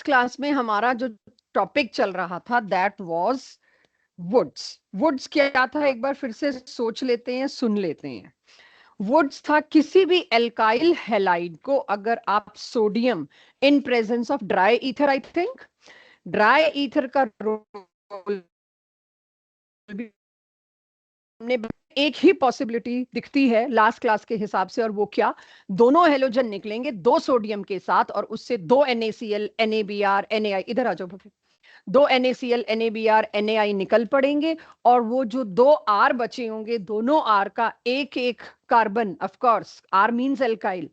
Class में हमारा जो टॉपिक चल रहा था दैट वाज वुड्स। वुड्स क्या था, एक बार फिर से सोच लेते हैं, सुन लेते हैं। वुड्स था किसी भी एल्काइल हैलाइड को अगर आप sodium in presence of dry ether, I think dry ether का रोल भी हमने एक ही पॉसिबिलिटी दिखती है लास्ट क्लास के हिसाब से, और वो क्या, दोनों हेलोजन निकलेंगे दो सोडियम के साथ और उससे दो NaCl NaBr NaI, इधर आ जाओ, दो NaCl NaBr NaI निकल पड़ेंगे और वो जो दो R बचे होंगे, दोनों R का एक एक carbon, of course R means alkyl,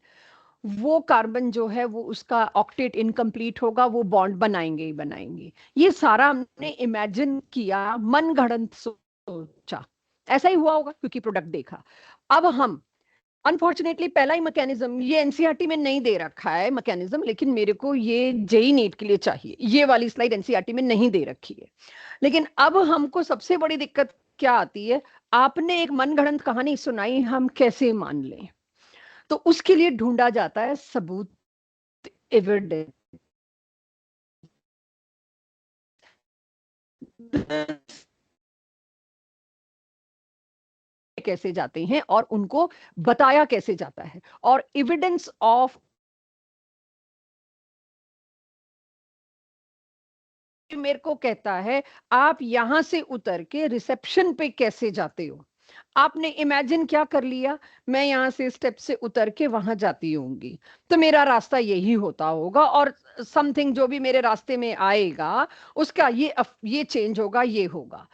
वो कार्बन जो है वो उसका ऑक्टेट इनकम्प्लीट होगा, वो बॉन्ड बनाएंगे ही बनाएंगे। ये सारा हमने इमेजिन किया, मन गढ़ंत सोचा, ऐसा ही हुआ होगा क्योंकि प्रोडक्ट देखा। अब हम अनफॉर्चुनेटली पहला ही मैकेनिज्म ये एनसीईआरटी में नहीं दे रखा है मैकेनिज्म, लेकिन मेरे को ये जेई नीट के लिए चाहिए, ये वाली स्लाइड एनसीईआरटी में नहीं दे रखी है। लेकिन अब हमको सबसे बड़ी दिक्कत क्या आती है, आपने एक मनगढ़ंत कहानी सुनाई, हम कैसे मान लें? तो उसके लिए ढूंढा जाता है सबूत, एविडेंस। कैसे जाते हैं और उनको बताया कैसे जाता है, और एविडेंस ऑफ मेरे को कहता है आप यहां से उतर के रिसेप्शन पे कैसे जाते हो। आपने इमेजिन क्या कर लिया, मैं यहां से स्टेप से उतर के वहां जाती होंगी तो मेरा रास्ता यही होता होगा, और समथिंग जो भी मेरे रास्ते में आएगा उसका ये चेंज होगा, ये होगा।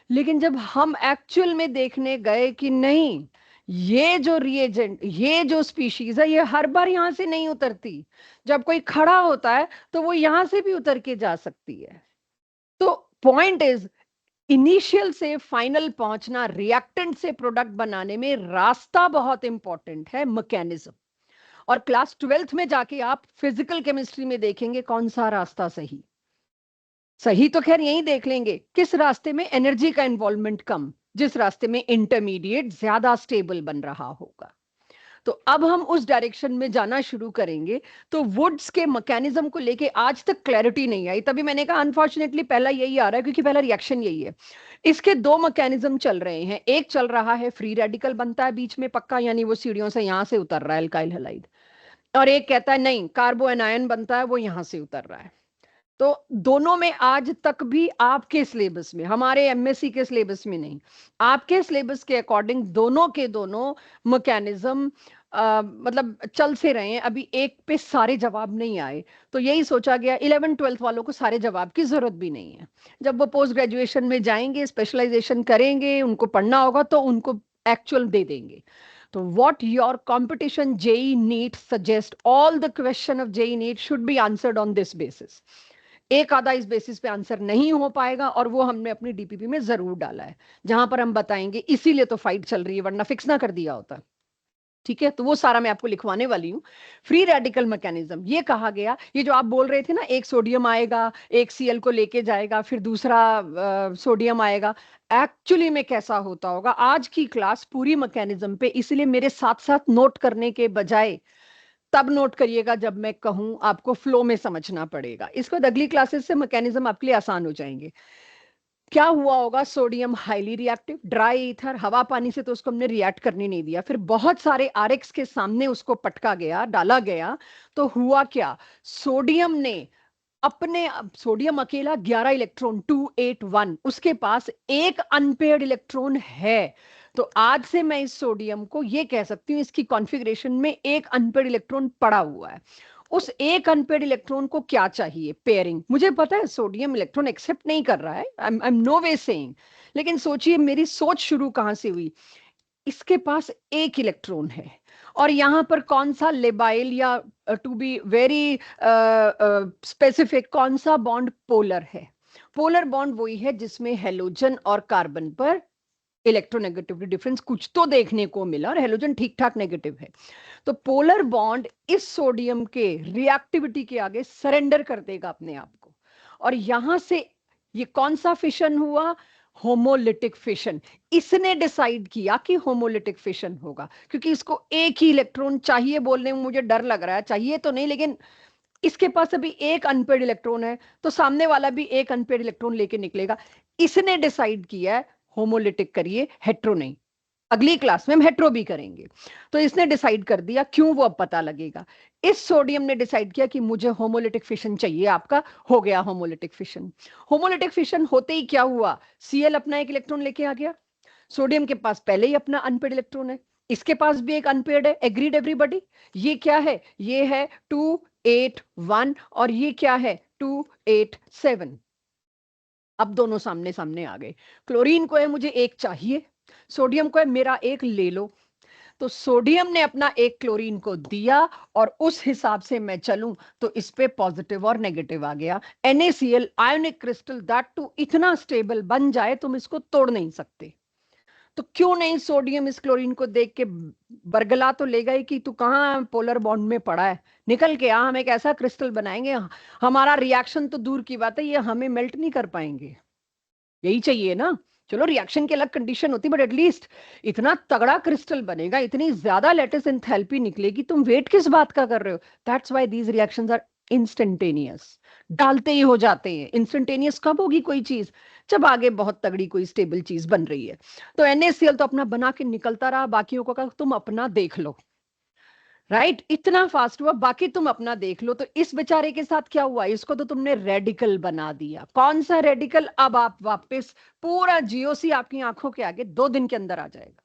लेकिन जब हम एक्चुअल में देखने गए कि नहीं, ये जो रिएजेंट, ये जो स्पीशीज है, ये हर बार यहां से नहीं उतरती, जब कोई खड़ा होता है तो वो यहां से भी उतर के जा सकती है। तो पॉइंट इज, इनिशियल से फाइनल पहुंचना, रिएक्टेंट से प्रोडक्ट बनाने में रास्ता बहुत इंपॉर्टेंट है, मैकेनिज्म। और क्लास 12th में जाके आप फिजिकल केमिस्ट्री में देखेंगे कौन सा रास्ता सही। सही तो खैर यही देख लेंगे, किस रास्ते में एनर्जी का इन्वॉल्वमेंट कम, जिस रास्ते में इंटरमीडिएट ज्यादा स्टेबल बन रहा होगा। तो अब हम उस डायरेक्शन में जाना शुरू करेंगे। तो वुड्स के मैकेनिज्म को लेके आज तक क्लैरिटी नहीं आई, तभी मैंने कहा अनफॉर्चुनेटली पहला यही आ रहा है क्योंकि पहला रिएक्शन यही है। इसके दो मैकेनिज्म चल रहे हैं, एक चल रहा है फ्री रेडिकल बनता है बीच में पक्का, यानी वो सीढ़ियों से यहां से उतर रहा है एल्काइल हैलाइड, और एक कहता है नहीं कार्बो एनायन बनता है वो यहां से उतर रहा है। तो दोनों में आज तक भी आपके सिलेबस में, हमारे एमएससी के सिलेबस में नहीं, आपके सिलेबस के अकॉर्डिंग दोनों के दोनों मैकेनिज्म मतलब चल से रहे हैं। अभी एक पे सारे जवाब नहीं आए, तो यही सोचा गया 11th-12th वालों को सारे जवाब की जरूरत भी नहीं है। जब वो पोस्ट ग्रेजुएशन में जाएंगे, स्पेशलाइजेशन करेंगे, उनको पढ़ना होगा तो उनको एक्चुअल दे देंगे। तो what your competition JEE NEET suggest, all the question of JEE NEET should be answered on this basis। एक आधा इस बेसिस पे आंसर नहीं हो पाएगा, और वो हमने अपनी डीपीपी में जरूर डाला है, जहां पर हम बताएंगे इसीलिए तो फाइट चल रही है, वरना फिक्स ना कर दिया होता। ठीक है, तो वो सारा मैं आपको लिखवाने वाली हूँ। फ्री रेडिकल मैकेनिज्म ये कहा गया, ये जो आप बोल रहे थे ना, एक सोडियम आएगा, एक Cl को लेके जाएगा, फिर दूसरा सोडियम आएगा, एक्चुअली में कैसा होता होगा आज की क्लास पूरी मैकेनिज्म पे, इसलिए मेरे साथ साथ नोट करने के बजाय तब नोट करिएगा जब मैं कहूं, आपको फ्लो में समझना पड़ेगा। इसके बाद अगली क्लासेस से मैकेनिज्म आपके लिए आसान हो जाएंगे। क्या हुआ होगा, sodium highly reactive, dry ether, हवा पानी से तो उसको हमने रिएक्ट करने नहीं दिया, फिर बहुत सारे आरएक्स के सामने उसको पटका गया, डाला गया, तो हुआ क्या, सोडियम ने अपने, सोडियम अकेला 11 इलेक्ट्रॉन 281, उसके पास एक अनपेयर्ड इलेक्ट्रॉन है। तो आज से मैं इस सोडियम को ये कह सकती हूँ, इसकी कॉन्फ़िगरेशन में एक अनपेयर्ड इलेक्ट्रॉन पड़ा हुआ है। उस एक अनपेयर्ड इलेक्ट्रॉन को क्या चाहिए, पेयरिंग। मुझे पता है सोडियम इलेक्ट्रॉन एक्सेप्ट नहीं कर रहा है, I am no way saying, लेकिन सोचिए मेरी सोच शुरू कहां से हुई। इसके पास एक इलेक्ट्रॉन है, और यहां पर कौन सा लेबाइल, या टू बी वेरी स्पेसिफिक, कौन सा बॉन्ड पोलर है। पोलर बॉन्ड वही है जिसमें हेलोजन और कार्बन पर इलेक्ट्रोनेगेटिविटी डिफरेंस कुछ तो देखने को मिला, और हेलोजन ठीक ठाक नेगेटिव है। तो पोलर बॉन्ड इस सोडियम के रिएक्टिविटी के आगे सरेंडर कर देगा अपने आप को, और यहां से ये कौन सा फिशन हुआ, होमोलिटिक फिशन। इसने डिसाइड किया कि होमोलिटिक फिशन होगा, क्योंकि इसको एक ही इलेक्ट्रॉन चाहिए, बोलने में मुझे डर लग रहा है, चाहिए तो नहीं लेकिन इसके पास अभी एक अनपेड इलेक्ट्रॉन है, तो सामने वाला भी एक अनपेड इलेक्ट्रॉन लेके निकलेगा। इसने डिसाइड किया है होमोलिटिक करिए, हेट्रो नहीं। अगली क्लास में हम हेट्रो भी करेंगे। तो इसने डिसाइड कर दिया, क्यों वो अब पता लगेगा। इस सोडियम ने डिसाइड किया कि मुझे होमोलिटिक फिशन चाहिए, आपका हो गया होमोलिटिक फिशन। होमोलिटिक फिशन होते ही क्या हुआ, Cl अपना एक इलेक्ट्रॉन लेके आ गया। सोडियम के पास पहले ही अपना अनपेड इलेक्ट्रॉन है, इसके पास भी एक अनपेड है। Agreed everybody? ये क्या है, ये है 281 और ये क्या है 287। अब दोनों सामने सामने आ गए। क्लोरीन को है मुझे एक चाहिए, सोडियम को है मेरा एक ले लो। तो सोडियम ने अपना एक क्लोरीन को दिया और उस हिसाब से मैं चलूं तो इस पे पॉजिटिव और नेगेटिव आ गया। NaCl ionic crystal, that too इतना स्टेबल बन जाए तुम इसको तोड़ नहीं सकते। तो क्यों नहीं सोडियम इस क्लोरीन को देख के बरगला तो लेगा ही कि तू कहाँ पोलर बॉन्ड में पड़ा है, निकल के आ, हम एक ऐसा क्रिस्टल बनाएंगे, हमारा रिएक्शन तो दूर की बात है, ये हमें मेल्ट नहीं कर पाएंगे। यही चाहिए ना। चलो रिएक्शन की अलग कंडीशन होती, बट एटलीस्ट इतना तगड़ा क्रिस्टल बनेगा, इतनी ज्यादा लेटेस्ट एंथैल्पी निकलेगी, तुम वेट किस बात का कर रहे हो। That's why these reactions are instantaneous. डालते ही हो जाते हैं। इंस्टेंटेनियस कब होगी कोई चीज, जब आगे बहुत तगड़ी कोई स्टेबल चीज बन रही है। तो NaCl तो अपना बना के निकलता रहा, बाकियों को कहा तुम अपना देख लो। राइट, इतना फास्ट हुआ, बाकी तुम अपना देख लो। तो इस बेचारे के साथ क्या हुआ, इसको तो तुमने रेडिकल बना दिया। कौन सा रेडिकल, अब आप वापस पूरा GOC आपकी आंखों के आगे 2 दिन के अंदर आ जाएगा।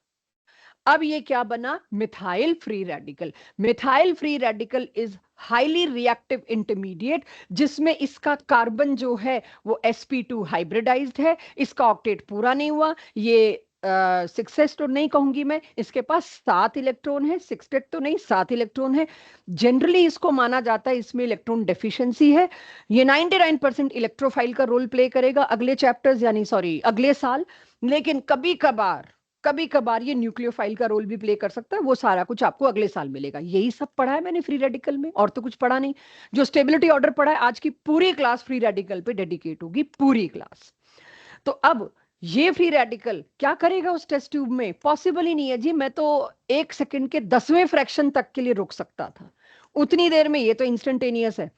अब ये क्या बना, methyl free radical. Methyl free radical is highly reactive intermediate, जिसमें इसका कार्बन जो है वो sp2 हाइब्रिडाइज्ड है, इसका ऑक्टेट पूरा नहीं हुआ। ये सिक्सेस तो नहीं कहूंगी मैं, इसके पास 7 इलेक्ट्रॉन है, सिक्सटेट तो नहीं, 7 इलेक्ट्रॉन है। जनरली इसको माना जाता है इसमें इलेक्ट्रॉन डेफिशिएंसी है। ये 99% इलेक्ट्रोफाइल का रोल प्ले करेगा अगले चैप्टर्स, यानी सॉरी अगले साल। लेकिन कभी कभार ये न्यूक्लियोफाइल का रोल भी प्ले कर सकता है, वो सारा कुछ आपको अगले साल मिलेगा। यही सब पढ़ा है मैंने फ्री रेडिकल में, और तो कुछ पढ़ा नहीं। जो स्टेबिलिटी ऑर्डर पढ़ा है, आज की पूरी क्लास फ्री रेडिकल पे डेडिकेट होगी, पूरी क्लास। तो अब ये फ्री रेडिकल क्या करेगा उस टेस्ट ट्यूब में, पॉसिबल ही नहीं है जी। मैं तो 1 सेकंड के 10वें फ्रैक्शन तक के लिए रुक सकता था, उतनी देर में ये तो इंस्टेंटेनियस है।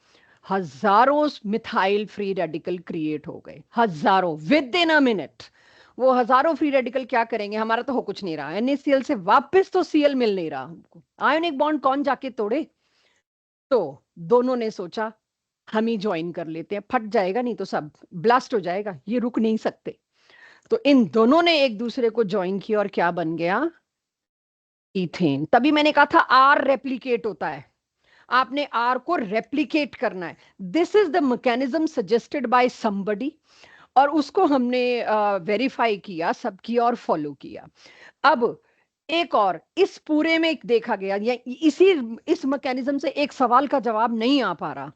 हजारों मिथाइल फ्री रेडिकल क्रिएट हो गए, हजारों, विद इन अ मिनट। वो हजारों फ्री रेडिकल क्या करेंगे, हमारा तो हो कुछ नहीं रहा, NaCl से वापस तो Cl मिल नहीं रहा हमको, आयोनिक बॉन्ड कौन जाके तोड़े। तो दोनों ने सोचा हम ही ज्वाइन कर लेते हैं, फट जाएगा नहीं तो सब ब्लास्ट हो जाएगा, ये रुक नहीं सकते। तो इन दोनों ने एक दूसरे को ज्वाइन किया और क्या बन गया, इथेन। तभी मैंने कहा था R रेप्लिकेट होता है, आपने R को रेप्लिकेट करना है। This is the mechanism suggested by somebody, और उसको हमने वेरीफाई किया, सब किया और फॉलो किया। अब एक और इस पूरे में देखा गया, या इसी इस मैकेनिज्म से एक सवाल का जवाब नहीं आ पा रहा,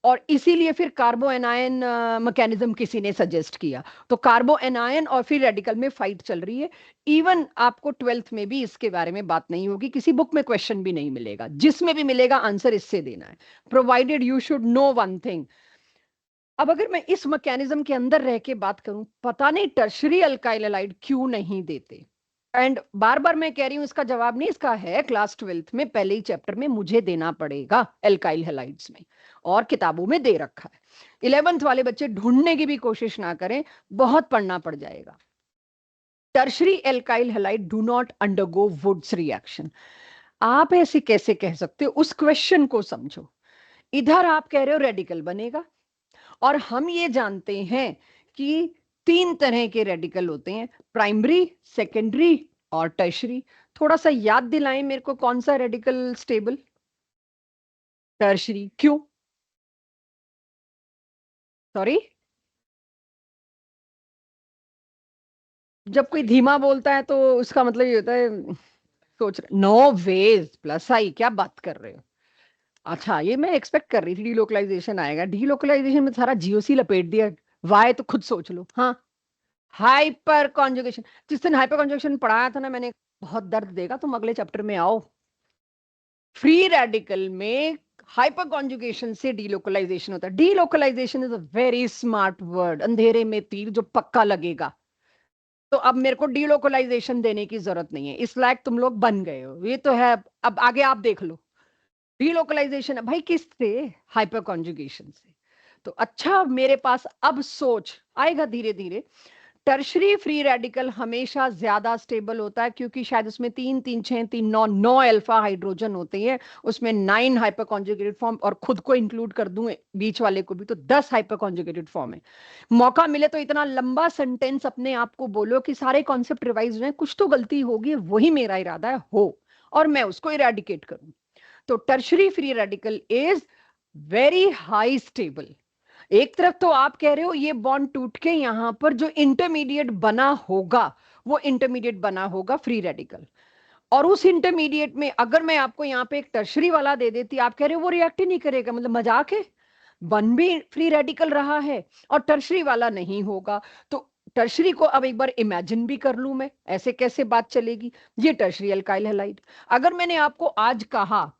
और इसीलिए फिर कार्बो एनायन मैकेनिज्म किसी ने सजेस्ट किया। तो कार्बो एनायन और फिर रेडिकल में फाइट चल रही है। इवन आपको 12th में भी इसके बारे में बात नहीं होगी, किसी बुक में क्वेश्चन भी नहीं मिलेगा, जिसमें भी मिलेगा आंसर इससे देना है, provided you should know one thing. अब अगर मैं इस मैकेनिज्म के अंदर रह के बात करूं, पता नहीं टर्शरी अल्काइल हैलाइड क्यों नहीं देते। एंड बार बार मैं कह रही हूं, इसका जवाब नहीं, इसका है क्लास 12th में पहले ही चैप्टर में मुझे देना पड़ेगा एल्काइल हैलाइड्स में, और किताबों में दे रखा है। 11th वाले बच्चे ढूंढने की भी कोशिश ना करें, बहुत पढ़ना पड़ जाएगा। Tertiary alkyl halide do not undergo Wurtz reaction. आप ऐसे कैसे कह सकते हो, उस क्वेश्चन को समझो। इधर आप कह रहे हो रेडिकल बनेगा, और हम ये जानते हैं कि 3 तरह के रेडिकल होते हैं, प्राइमरी, सेकेंडरी और टर्शरी। थोड़ा सा याद दिलाएं मेरे को, कौन सा रेडिकल स्टेबल, टर्शरी, क्यों, सॉरी। जब कोई धीमा बोलता है तो उसका मतलब ये होता है सोच रहे, नो वेज प्लस आई, क्या बात कर रहे हो। अच्छा, ये मैं एक्सपेक्ट कर रही थी डीलोकलाइजेशन आएगा, डीलोकलाइजेशन में सारा GOC लपेट दिया। वाई तो खुद सोच लो। हाँ, हाइपर कॉन्जुगेशन, जिस दिन हाइपर कॉन्जुगेशन पढ़ाया था ना मैंने, बहुत दर्द देगा, तुम अगले चैप्टर में आओ। फ्री रेडिकल में हाइपर कॉन्जुगेशन से डीलोकलाइजेशन होता है। Delocalisation is a very smart word, अंधेरे में तीर जो पक्का लगेगा। तो अब मेरे को डीलोकलाइजेशन देने की जरूरत नहीं है, इस लायक तुम लोग बन गए हो, ये तो है। अब आगे आप देख लो। रिलोकलाइजेशन भाई किससे? हाइपर कॉन्जुगेशन से। तो अच्छा मेरे पास अब सोच आएगा धीरे धीरे। टर्शरी फ्री रेडिकल हमेशा ज्यादा स्टेबल होता है क्योंकि शायद उसमें 3 3 6 3 9 अल्फा हाइड्रोजन होते हैं, उसमें 9 हाइपर कॉन्जुगेटेड फॉर्म, और खुद को इंक्लूड कर दूं बीच वाले को भी तो 10 हाइपर कॉन्जुगेटेड फॉर्म है। मौका मिले तो इतना लंबा सेंटेंस अपने आप को बोलो कि सारे कॉन्सेप्ट रिवाइज हुए, कुछ तो गलती होगी, वही मेरा इरादा है हो, और मैं उसको इरेडिकेट करूं। तो tertiary free radical is very high stable. एक तरफ तो आप कह रहे हो ये बॉन्ड टूट के यहां पर जो इंटरमीडिएट बना होगा वो इंटरमीडिएट बना होगा फ्री रेडिकल, और उस इंटरमीडिएट में अगर मैं आपको यहाँ पे एक टर्शरी वाला दे देती, आप कह रहे हो वो रिएक्ट ही नहीं करेगा, मतलब मजाक है। बन भी फ्री रेडिकल रहा है और टर्शरी वाला नहीं होगा, तो टर्शरी को अब एक बार इमेजिन भी कर लूं मैं, ऐसे कैसे बात चलेगी? ये टर्शरी अल्काइल हैलाइड। अगर मैंने आपको आज कहा,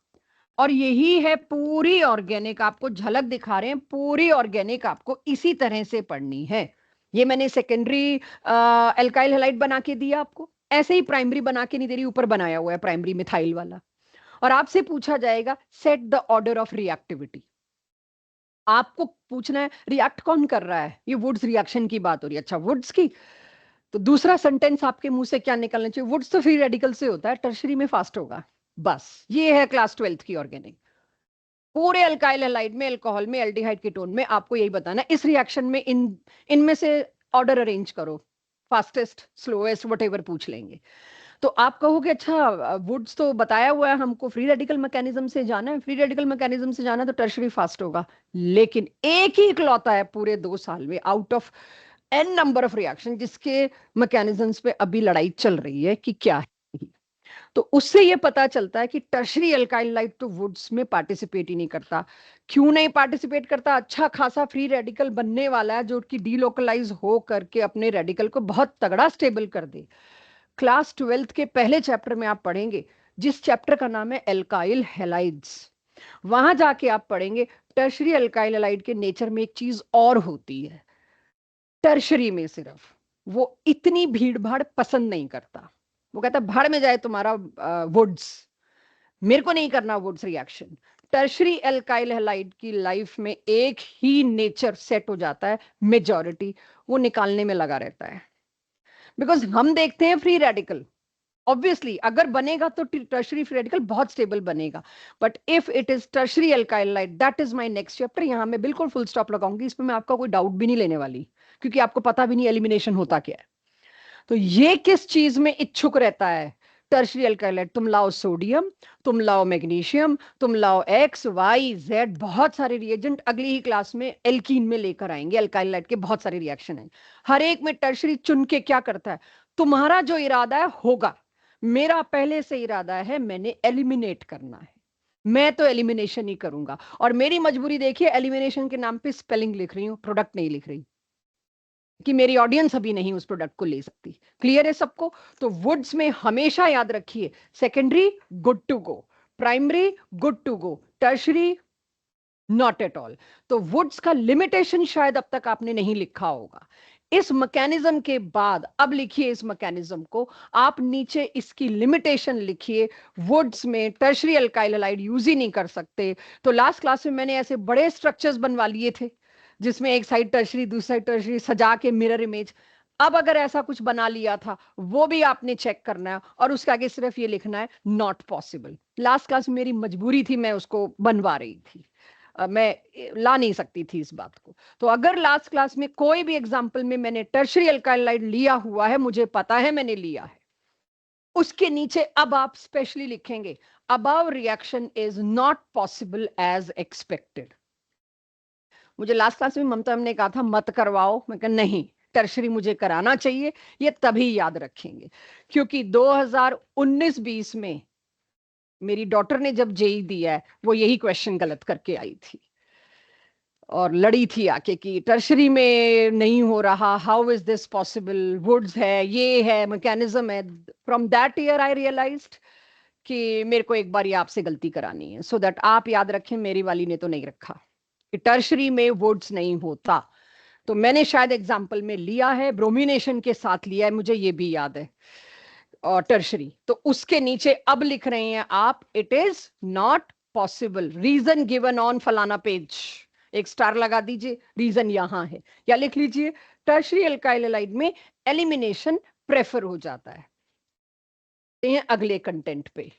और यही है पूरी ऑर्गेनिक, आपको झलक दिखा रहे हैं, पूरी ऑर्गेनिक आपको इसी तरह से पढ़नी है। ये मैंने सेकेंडरी एल्काइल हैलाइड बना के दिया आपको, ऐसे ही प्राइमरी बना के नहीं दे रही, ऊपर बनाया हुआ है प्राइमरी मिथाइल वाला। और आपसे पूछा जाएगा set the order of reactivity, आपको पूछना है रिएक्ट कौन कर रहा है, ये वुड्स रिएक्शन की बात हो रही है, अच्छा वुड्स की। तो दूसरा सेंटेंस आपके मुंह से क्या निकलना चाहिए? वुड्स तो फ्री रेडिकल से होता है, टर्शरी में फास्ट होगा। बस ये है क्लास 12th की ऑर्गेनिक। पूरे अल्काइल हैलाइड में, अल्कोहल में, एल्डिहाइड कीटोन में आपको यही बताना है, इस रिएक्शन में इनमें से ऑर्डर अरेंज करो, फास्टेस्ट स्लोएस्ट वटेवर पूछ लेंगे। तो आप कहोगे अच्छा वुड्स तो बताया हुआ है हमको, फ्री रेडिकल मैकेनिज्म से जाना है, फ्री रेडिकल मैकेनिज्म से जाना है तो टर्शरी फास्ट होगा। लेकिन एक ही इकलौता है पूरे 2 साल में out of n number of reaction जिसके मैकेनिज्म्स पे अभी लड़ाई चल रही है कि क्या है। तो उससे ये पता चलता है कि टर्शरी अल्काइल लाइट तो वुड्स में पार्टिसिपेट ही नहीं करता। क्यों नहीं पार्टिसिपेट करता? अच्छा खासा फ्री रेडिकल बनने वाला है जो कि डीलोकलाइज हो करके अपने रेडिकल को बहुत तगड़ा स्टेबल कर दे। क्लास 12th के पहले चैप्टर में आप पढ़ेंगे, जिस चैप्टर का नाम है एल्काइल हैलाइड्स, वहां जाके आप पढ़ेंगे टर्शरी अल्काइल हैलाइड के नेचर में एक चीज और होती है। टर्शरी में सिर्फ वो इतनी भीड़ भाड़ पसंद नहीं करता, वो कहता भाड़ में जाए तुम्हारा वुड्स, मेरे को नहीं करना Wurtz reaction. Tertiary alkyl halide की लाइफ में एक ही नेचर सेट हो जाता है, मेजॉरिटी वो निकालने में लगा रहता है। बिकॉज हम देखते हैं फ्री रेडिकल, ऑब्वियसली अगर बनेगा तो टर्शरी फ्री रेडिकल बहुत स्टेबल बनेगा, but if it is tertiary alkyl halide, that is my next chapter. यहां मैं बिल्कुल फुल स्टॉप लगाऊंगी, इसमें मैं आपका कोई डाउट भी नहीं लेने वाली, क्योंकि आपको पता भी नहीं एलिमिनेशन होता क्या है। तो ये किस चीज में इच्छुक रहता है? टर्शरी अल्काइलाइड। तुम लाओ सोडियम, तुम लाओ मैग्नीशियम, तुम लाओ एक्स वाई जेड, बहुत सारे रिएजेंट अगली ही क्लास में एल्कीन में लेकर आएंगे। अल्काइलाइड के बहुत सारे रिएक्शन हैं, हर एक में टर्शरी चुन के क्या करता है, तुम्हारा जो इरादा है होगा। मेरा पहले से इरादा है, मैंने एलिमिनेट करना है, मैं तो एलिमिनेशन ही करूंगा। और मेरी मजबूरी देखिए, एलिमिनेशन के नाम पे स्पेलिंग लिख रही हूँ, प्रोडक्ट नहीं लिख रही, कि मेरी ऑडियंस अभी नहीं उस प्रोडक्ट को ले सकती। क्लियर है सबको? तो वुड्स में हमेशा याद रखिए, secondary good to go, primary good to go, tertiary not at all. तो वुड्स का लिमिटेशन शायद अब तक आपने नहीं लिखा होगा। इस मैकेनिज्म के बाद अब लिखिए इस मैकेनिज्म को, आप नीचे इसकी लिमिटेशन लिखिए। वुड्स में टर्शरी अल्काइल हैलाइड यूज ही नहीं कर सकते। तो लास्ट क्लास में मैंने ऐसे बड़े स्ट्रक्चर्स बनवा लिए थे जिसमें एक साइड टर्शरी दूसरी साइड टर्शरी सजा के मिरर इमेज। अब अगर ऐसा कुछ बना लिया था वो भी आपने चेक करना है, और उसके आगे सिर्फ ये लिखना है नॉट पॉसिबल। लास्ट क्लास में मेरी मजबूरी थी, मैं उसको बनवा रही थी, मैं ला नहीं सकती थी इस बात को। तो अगर लास्ट क्लास में कोई भी एग्जांपल में मैंने टर्शरी अल्काइलाइड लिया हुआ है, मुझे पता है मैंने लिया है, उसके नीचे अब आप स्पेशली लिखेंगे above reaction is not possible as expected. मुझे लास्ट क्लास में ममता ने कहा था मत करवाओ, मैं कहा नहीं, टर्शरी मुझे कराना चाहिए। ये तभी याद रखेंगे क्योंकि 2019-20 में मेरी डॉटर ने जब जेई दिया है, वो यही क्वेश्चन गलत करके आई थी और लड़ी थी आके कि टर्शरी में नहीं हो रहा, how is this possible, Wurtz है, ये है, मैकेनिज्म है। From that year I realised कि मेरे को एक बार ये आपसे गलती करानी है, सो दैट आप याद रखें, मेरी वाली ने तो नहीं रखा कि टर्शरी में वुड्स नहीं होता। तो मैंने शायद एग्जाम्पल में लिया है, ब्रोमिनेशन के साथ लिया है, मुझे ये भी याद है। और टर्शरी तो उसके नीचे अब लिख रहे हैं आप, it is not possible, reason given on फलाना पेज, एक स्टार लगा दीजिए, रीजन यहां है, या लिख लीजिए टर्शियरी अल्काइल हैलाइड में एलिमिनेशन प्रेफर हो जाता है। अगले कंटेंट पे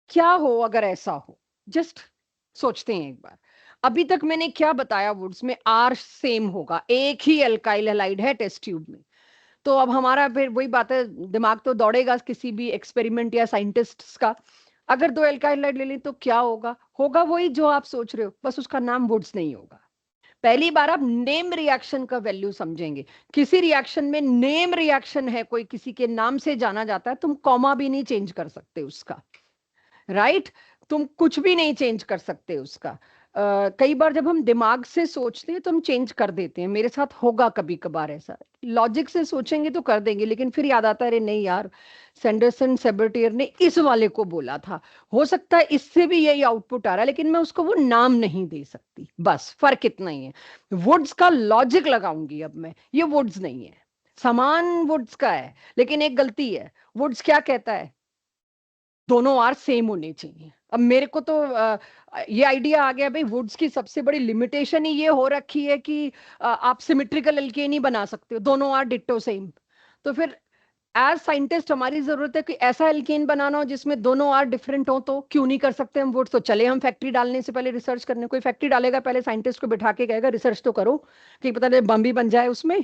क्या हो अगर ऐसा हो, जस्ट सोचते हैं एक बार। अभी तक मैंने क्या बताया, वुड्स में आर सेम होगा, एक ही अल्काइल हैलाइड है टेस्ट ट्यूब में। तो अब हमारा फिर वही बात है, दिमाग तो दौड़ेगा किसी भी एक्सपेरिमेंट या साइंटिस्ट का। अगर दो अल्काइल हैलाइड ले लें तो क्या होगा, होगा वही जो आप सोच रहे हो, बस उसका नाम वुड्स नहीं होगा। पहली बार आप नेम रिएक्शन का वैल्यू समझेंगे। किसी रिएक्शन में नेम रिएक्शन है, कोई किसी के नाम से जाना जाता है, तुम कॉमा भी नहीं चेंज कर सकते उसका, राइट? तुम कुछ भी नहीं चेंज कर सकते उसका। कई बार जब हम दिमाग से सोचते हैं तो हम चेंज कर देते हैं, मेरे साथ होगा कभी कभार ऐसा। लॉजिक से सोचेंगे तो कर देंगे, लेकिन फिर याद आता है अरे नहीं यार, सैंडरसन सेबर्टियर ने इस वाले को बोला था, हो सकता है इससे भी यही आउटपुट आ रहा है, लेकिन मैं उसको वो नाम नहीं दे सकती, बस फर्क इतना ही है। वुड्स का लॉजिक लगाऊंगी अब मैं, ये वुड्स नहीं है, समान वुड्स का है, लेकिन एक गलती है। वुड्स क्या कहता है, दोनों आर सेम होने चाहिए। अब मेरे को तो ये आइडिया आ गया भाई, वुड्स की सबसे बड़ी लिमिटेशन ही ये हो रखी है कि आप सिमेट्रिकल एल्केन नहीं बना सकते हो, दोनों आर डिट्टो सेम। तो फिर एज साइंटिस्ट हमारी जरूरत है कि ऐसा एल्केन बनाना हो जिसमें दोनों आर डिफरेंट हो, तो क्यों नहीं कर सकते हम वुड्स? तो चले हम फैक्ट्री डालने से पहले रिसर्च करने। कोई फैक्ट्री डालेगा पहले साइंटिस्ट को बिठा के कहेगा रिसर्च तो करो कि पता नहीं बम भी बन जाए उसमें।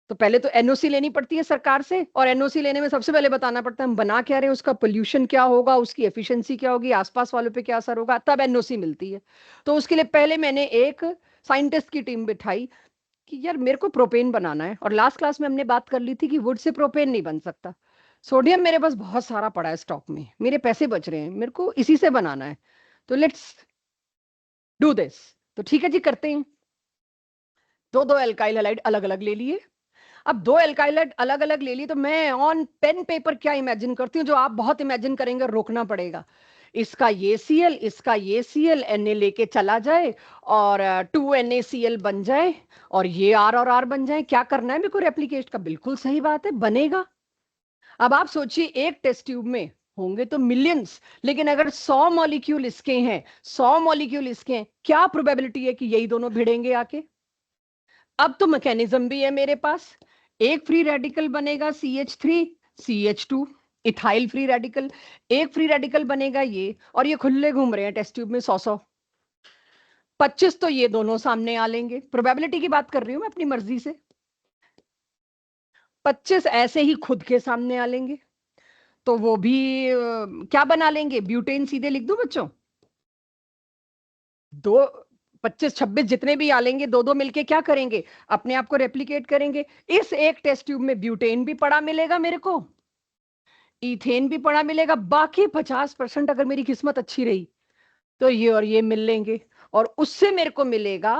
तो पहले तो एनओसी लेनी पड़ती है सरकार से, और एनओसी लेने में सबसे पहले बताना पड़ता है हम बना क्या रहे हैं, उसका पोल्यूशन क्या होगा, उसकी एफिशिएंसी क्या होगी, आसपास वालों पे क्या असर होगा, तब एनओसी मिलती है। तो उसके लिए पहले मैंने एक साइंटिस्ट की टीम बिठाई कि यार मेरे को प्रोपेन बनाना है, और लास्ट क्लास में हमने बात कर ली थी कि वुड से प्रोपेन नहीं बन सकता। सोडियम मेरे पास बहुत सारा पड़ा है स्टॉक में, मेरे पैसे बच रहे हैं, मेरे को इसी से बनाना है, तो लेट्स डू दिस। तो ठीक है जी, करते हैं। दो दो एल्काइल हैलाइड अलग अलग ले लिए। अब दो एल्काइलाइड अलग अलग ले ली, तो मैं ऑन पेन पेपर क्या इमेजिन करती हूँ, जो आप बहुत इमेजिन करेंगे, रोकना पड़ेगा। इसका ये सीएल, इसका ये सीएल, Na लेके चला जाए और 2NaCl बन जाए, और ये आर और आर बन जाए। क्या करना है मेरे को रेप्लिकेट का? बिल्कुल सही बात है, बनेगा। अब आप सोचिए एक टेस्ट ट्यूब में होंगे तो मिलियंस, लेकिन अगर 100 मॉलिक्यूल इसके हैं, 100 मॉलिक्यूल इसके हैं, क्या प्रोबेबिलिटी है कि यही दोनों भिड़ेंगे आके? अब तो मैकेनिज्म भी है मेरे पास, एक फ्री रेडिकल बनेगा CH3 CH2, ethyl free radical, एक फ्री रेडिकल बनेगा ये, और ये खुले घूम रहे हैं टेस्ट ट्यूब में 100 25, तो ये दोनों सामने आ लेंगे। प्रोबेबिलिटी की बात कर रही हूं मैं अपनी मर्जी से। 25 ऐसे ही खुद के सामने आ लेंगे, तो वो भी क्या बना लेंगे, ब्यूटेन सीधे लिख दूं बच्चों? दो 25 26 जितने भी आ लेंगे, दो दो मिलके क्या करेंगे, अपने आप को रेप्लिकेट करेंगे। इस एक टेस्ट ट्यूब में ब्यूटेन भी पड़ा मिलेगा मेरे को, इथेन भी पड़ा मिलेगा, बाकी 50% अगर मेरी किस्मत अच्छी रही तो ये और ये मिल लेंगे, और उससे मेरे को मिलेगा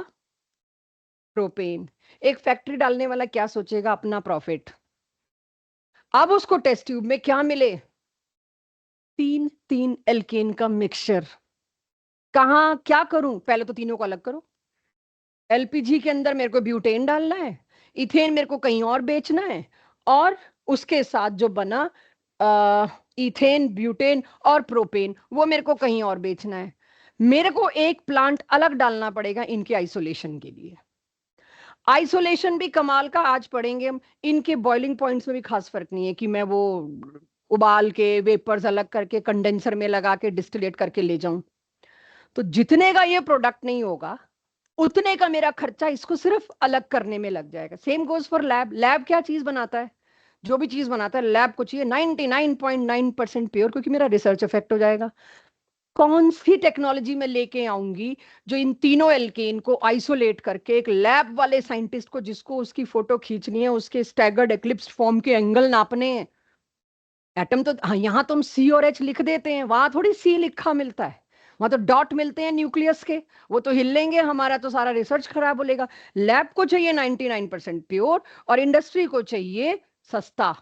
प्रोपेन। एक फैक्ट्री डालने वाला क्या सोचेगा, अपना प्रॉफिट। अब उसको टेस्ट ट्यूब में क्या मिले, तीन तीन एल्केन का मिक्सचर। कहां क्या करूं, पहले तो तीनों को अलग करो। एलपीजी के अंदर मेरे को ब्यूटेन डालना है, इथेन मेरे को कहीं और बेचना है, और उसके साथ जो बना इथेन, ब्यूटेन और प्रोपेन, वो मेरे को कहीं और बेचना है। मेरे को एक प्लांट अलग डालना पड़ेगा इनके आइसोलेशन के लिए। आइसोलेशन भी कमाल का आज पढ़ेंगे हम। इनके बॉइलिंग पॉइंट्स में भी खास फर्क नहीं है कि मैं वो उबाल के वेपर्स अलग करके कंडेंसर में लगा के डिस्टिलेट करके ले जाऊं। तो जितने का ये प्रोडक्ट नहीं होगा, उतने का मेरा खर्चा इसको सिर्फ अलग करने में लग जाएगा। Same goes for lab. Lab क्या चीज बनाता है, जो भी चीज बनाता है लैब को चाहिए 99.9% प्योर, क्योंकि मेरा रिसर्च इफेक्ट हो जाएगा। कौन सी टेक्नोलॉजी में लेके आऊंगी जो इन तीनों एल्केन को आइसोलेट करके एक लैब वाले साइंटिस्ट को, जिसको उसकी फोटो खींचनी है, उसके स्टैगर्ड एक्लिप्स फॉर्म के एंगल नापने हैं। एटम तो हाँ, यहां तुम C और H लिख देते हैं, वहां थोड़ी C लिखा मिलता है, वहां तो डॉट मिलते हैं न्यूक्लियस के, वो तो हिलेंगे, हमारा तो सारा रिसर्च खराब हो लेगा। लैब को चाहिए 99% प्योर, और इंडस्ट्री को चाहिए सस्ता।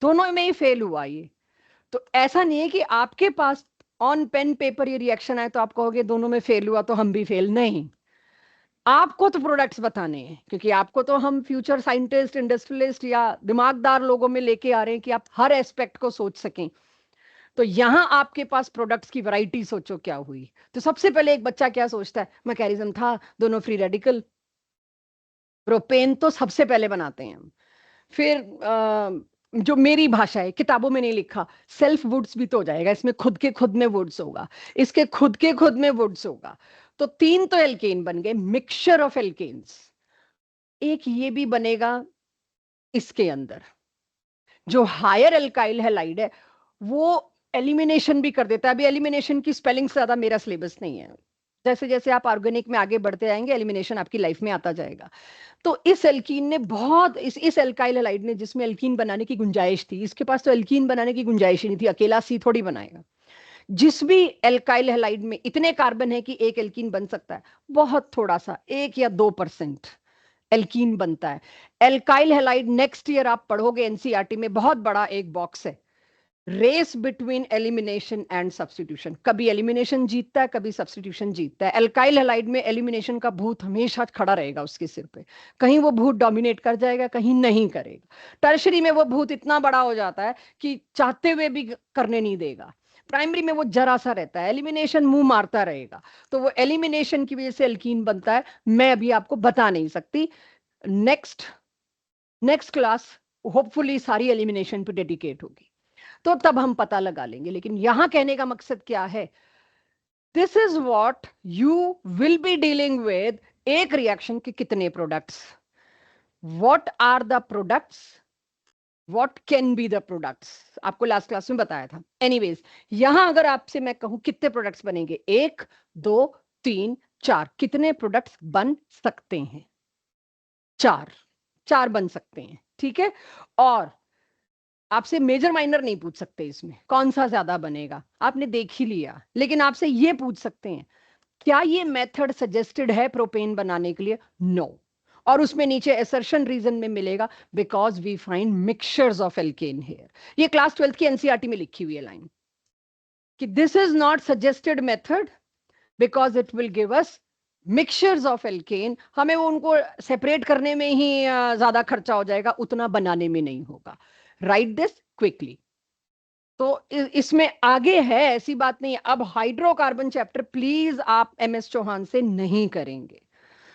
दोनों में ही फेल हुआ ये। तो ऐसा नहीं है कि आपके पास ऑन पेन पेपर ये रिएक्शन आए तो आप कहोगे दोनों में फेल हुआ तो हम भी फेल, नहीं। आपको तो प्रोडक्ट्स बताने हैं, क्योंकि आपको तो हम फ्यूचर साइंटिस्ट, इंडस्ट्रियलिस्ट या दिमागदार लोगों में लेके आ रहे हैं कि आप हर एस्पेक्ट को सोच सकें। तो यहां आपके पास प्रोडक्ट्स की वैरायटी सोचो क्या हुई। तो सबसे पहले एक बच्चा क्या सोचता है, मैकेनिज्म था, दोनों फ्री रेडिकल, प्रोपेन तो सबसे पहले बनाते हैं हम। फिर जो मेरी भाषा है, किताबों में नहीं लिखा, सेल्फ वुड्स भी तो हो जाएगा, इसमें खुद के खुद में वुड्स होगा, इसके खुद के खुद में वुड्स होगा। तो तीन तो एल्केन बन गए, मिक्सचर ऑफ एल्केन्स। एक ये भी बनेगा इसके अंदर, जो हायर एल्काइल हैलाइड है वो एलिमिनेशन भी कर देता है। अभी एलिमिनेशन की स्पेलिंग से ज्यादा मेरा सिलेबस नहीं है। जैसे जैसे आप ऑर्गेनिक में आगे बढ़ते जाएंगे, एलिमिनेशन आपकी लाइफ में आता जाएगा। तो इस एल्कीन ने बहुत, इस एल्काइल हैलाइड ने, जिसमें एल्कीन बनाने की गुंजाइश थी, इसके पास तो एल्कीन बनाने की गुंजाइश ही नहीं थी, अकेला सी थोड़ी बनाएगा। जिस भी एल्काइल हैलाइड में इतने कार्बन है कि एक एल्कीन बन सकता है, बहुत थोड़ा सा 1 या 2% एल्कीन बनता है। एल्काइल हैलाइड नेक्स्ट ईयर आप पढ़ोगे एनसीईआरटी में, बहुत बड़ा एक बॉक्स है, race between elimination and substitution. कभी एलिमिनेशन जीतता है, कभी सब्स्टिट्यूशन जीतता है। एल्काइल हैलाइड में एलिमिनेशन का भूत हमेशा खड़ा रहेगा उसके सिर पे, कहीं वो भूत डोमिनेट कर जाएगा, कहीं नहीं करेगा। टर्शरी में वो भूत इतना बड़ा हो जाता है कि चाहते हुए भी करने नहीं देगा। प्राइमरी में वो जरा सा रहता है, एलिमिनेशन मुंह मारता रहेगा। तो वो एलिमिनेशन की वजह से एल्कीन बनता है, मैं अभी आपको बता नहीं सकती। नेक्स्ट नेक्स्ट क्लास होपफुली सारी एलिमिनेशन पे डेडिकेट होगी, तो तब हम पता लगा लेंगे। लेकिन यहां कहने का मकसद क्या है, this is what you will be dealing with. एक रिएक्शन के कितने products, what are the products, what can be the products, आपको लास्ट क्लास में बताया था। एनीवेज, यहां अगर आपसे मैं कहूं कितने प्रोडक्ट्स बनेंगे, 1, 2, 3, 4, कितने प्रोडक्ट्स बन सकते हैं? चार, चार बन सकते हैं, ठीक है। और आपसे मेजर माइनर नहीं पूछ सकते इसमें कौन सा ज्यादा बनेगा, आपने देख ही लिया। लेकिन आपसे ये पूछ सकते हैं, क्या ये मेथड सजेस्टेड है प्रोपेन बनाने के लिए? नो। और उसमें नीचे असर्शन रीजन में मिलेगा, because we find mixtures of alkane here. ये क्लास 12th की एनसीईआरटी में लिखी हुई है लाइन, कि this is not suggested method because it will give us mixtures of alkane. हमें वो उनको सेपरेट करने में ही ज्यादा खर्चा हो जाएगा, उतना बनाने में नहीं होगा। Right this quickly. तो इसमें आगे है, ऐसी बात नहीं है। अब हाइड्रोकार्बन चैप्टर प्लीज आप एमएस चौहान से नहीं करेंगे,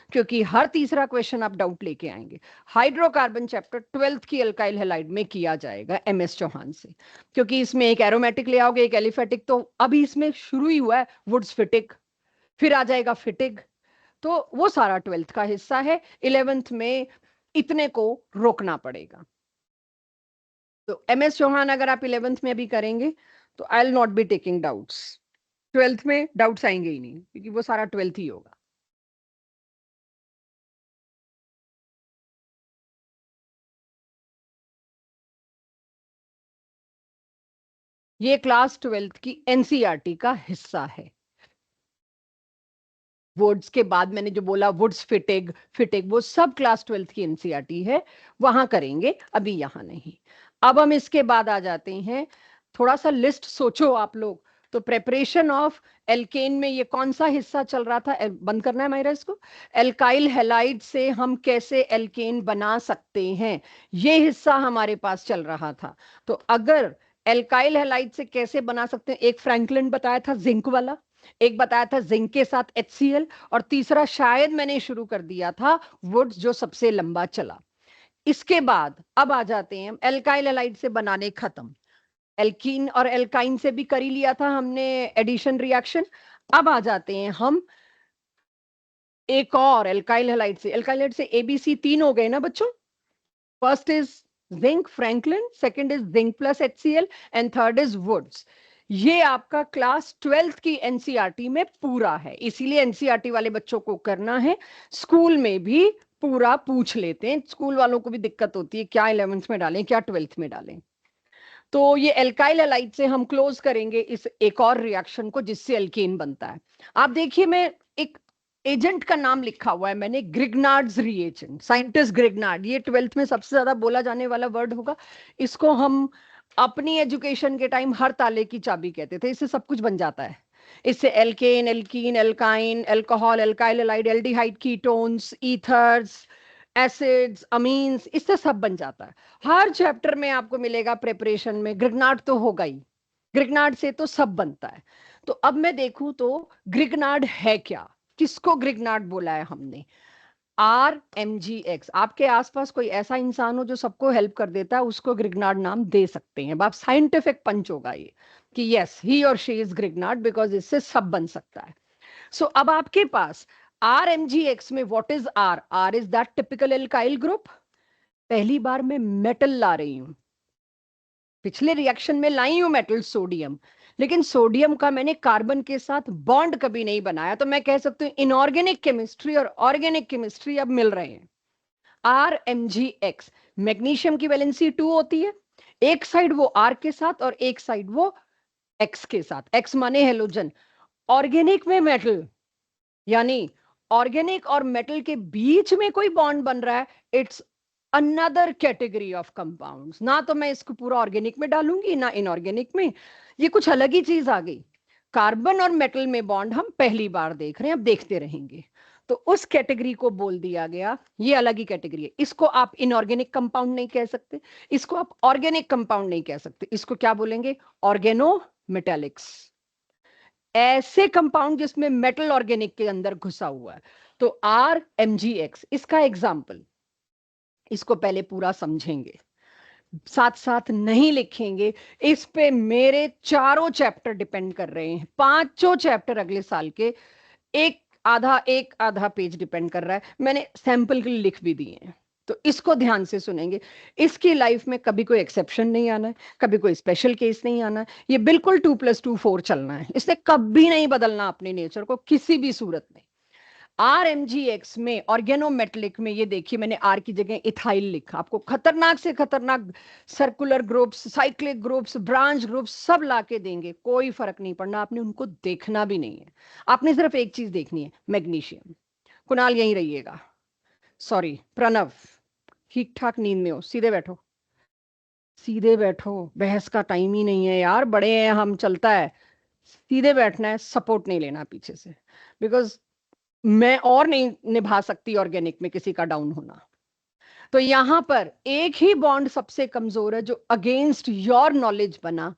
क्योंकि हर तीसरा क्वेश्चन आप डाउट लेके आएंगे। हाइड्रोकार्बन चैप्टर 12th की एल्काइल हैलाइड में किया जाएगा एमएस चौहान से, क्योंकि इसमें एक एरोमेटिक ले आओगे, एक एलिफेटिक। तो अभी इसमें शुरू ही हुआ है वुड्स फिटिक, फिर आ जाएगा फिटिक, तो वो सारा 12th का हिस्सा है। 11th में इतने को रोकना पड़ेगा। तो एमएस चौहान अगर आप 11th में भी करेंगे तो I will not be taking doubts. 12th में डाउट्स आएंगे ही नहीं, क्योंकि वो सारा 12th ही होगा। ये क्लास 12th की एनसीईआरटी का हिस्सा है। वर्ड्स के बाद मैंने जो बोला, वुड्स फिटिग फिटिग, वो सब क्लास 12th की एनसीईआरटी है, वहां करेंगे, अभी यहां नहीं। अब हम इसके बाद आ जाते हैं, थोड़ा सा लिस्ट सोचो आप लोग। तो प्रेपरेशन ऑफ एल्केन में ये कौन सा हिस्सा चल रहा था? बंद करना है मायरा इसको। एल्काइल हैलाइड से हम कैसे एल्केन बना सकते हैं, ये हिस्सा हमारे पास चल रहा था। तो अगर एल्काइल हैलाइड से कैसे बना सकते हैं, एक फ्रैंकलिन बताया था जिंक वाला, एक बताया था जिंक के साथ HCl, और तीसरा शायद मैंने शुरू कर दिया था वुड्स, जो सबसे लंबा चला। इसके बाद अब आ जाते हैं एल्काइल हैलाइड से बनाने, खत्म। एल्कीन और एल्काइन से भी कर ही लिया था हमने एडिशन रिएक्शन। अब आ जाते हैं हम एक और एल्काइल हैलाइड से। एल्काइल हैलाइड से ABC 3 हो गए ना बच्चों। First is zinc Franklin, second is zinc plus HCl, and third is Wurtz. ये आपका क्लास 12th की एनसीईआरटी में पूरा है, इसीलिए एनसीईआरटी वाले बच्चों को करना है। स्कूल में भी पूरा पूछ लेते हैं, स्कूल वालों को भी दिक्कत होती है क्या 11th में डालें क्या 12th में डालें। तो ये एल्काइल हैलाइड से हम क्लोज करेंगे इस एक और रिएक्शन को, जिससे एल्केन बनता है। आप देखिए, मैं एक एजेंट का नाम लिखा हुआ है मैंने, ग्रिग्नार्ड्स रिएजेंट, साइंटिस्ट ग्रिग्नार्ड। ये 12th में सबसे ज्यादा बोला जाने वाला वर्ड होगा। इसको हम अपनी एजुकेशन के टाइम हर ताले की चाबी कहते थे, इससे सब कुछ बन जाता है। इससे alkane, alkene, alkyne, alcohol, alkyl halide, aldehyde, ketones, ethers, acids, amines, इससे सब बन जाता है। हर चैप्टर में आपको मिलेगा प्रिपरेशन में ग्रिग्नार्ड तो होगा ही, ग्रिग्नार्ड से तो सब बनता है। तो अब मैं देखूं तो ग्रिग्नार्ड है क्या, किसको ग्रिग्नार्ड बोला है हमने? RMGX। आपके आसपास कोई ऐसा इंसान हो जो सबको हेल्प कर देता है, उसको ग्रिग्नार्ड नाम दे सकते हैं। आप साइंटिफिक पंच होगा ये कि यस ही और शी इज ग्रिग्नार्ड, बिकॉज इससे सब बन सकता है। सो अब आपके पास RMGX में what is R? R is that typical alkyl group. पहली बार मैं मेटल ला रही हूं, पिछले रिएक्शन में लाई हूं मेटल सोडियम, लेकिन सोडियम का मैंने कार्बन के साथ बॉन्ड कभी नहीं बनाया। तो मैं कह सकती हूँ इनऑर्गेनिक केमिस्ट्री और ऑर्गेनिक केमिस्ट्री अब मिल रहे हैं। RMGX, मैग्नीशियम की वैलेंसी 2 होती है, एक साइड वो R के साथ और एक साइड वो X के साथ, X माने हेलोजन। ऑर्गेनिक में मेटल, यानी ऑर्गेनिक और मेटल के बीच में कोई बॉन्ड बन रहा है, it's another category of compounds. ना तो मैं इसको पूरा ऑर्गेनिक में डालूंगी ना इनऑर्गेनिक में, ये कुछ अलग ही चीज आ गई। कार्बन और मेटल में बॉन्ड हम पहली बार देख रहे हैं, अब देखते रहेंगे। तो उस कैटेगरी को बोल दिया गया, ये अलग ही कैटेगरी है। इसको आप इनऑर्गेनिक कंपाउंड नहीं कह सकते, इसको आप ऑर्गेनिक कंपाउंड नहीं कह सकते, इसको क्या बोलेंगे? Organometallics. ऐसे कंपाउंड जिसमें मेटल ऑर्गेनिक के अंदर घुसा हुआ है। तो RMGX इसका एग्जाम्पल। इसको पहले पूरा समझेंगे, साथ साथ नहीं लिखेंगे। इस पे मेरे चारों चैप्टर डिपेंड कर रहे हैं, पांचों चैप्टर अगले साल के। एक आधा पेज डिपेंड कर रहा है। मैंने सैंपल के लिए लिख भी दिए हैं, तो इसको ध्यान से सुनेंगे। इसकी लाइफ में कभी कोई एक्सेप्शन नहीं आना है, कभी कोई स्पेशल केस नहीं आना है। ये बिल्कुल 2+2 4 चलना है, इसने कभी नहीं बदलना अपने नेचर को किसी भी सूरत में। RMGX में ऑर्गेनोमेटेलिक में ये देखिए, मैंने आर की जगह इथाइल लिखा। आपको खतरनाक से खतरनाक circular groups, cyclic groups, branch groups सब लाके देंगे, कोई फर्क नहीं पड़ना, आपने उनको देखना भी नहीं है। आपने सिर्फ एक चीज देखनी है, मैग्नीशियम। कुणाल यहीं रहिएगा, सॉरी प्रणव, ठीक ठाक नींद में हो, सीधे बैठो, सीधे बैठो। बहस का टाइम ही नहीं है यार, बड़े हैं हम, चलता है। सीधे बैठना है, सपोर्ट नहीं लेना पीछे से, बिकॉज मैं और नहीं निभा सकती ऑर्गेनिक में किसी का डाउन होना। तो यहां पर एक ही बॉन्ड सबसे कमजोर है जो अगेंस्ट योर नॉलेज बना।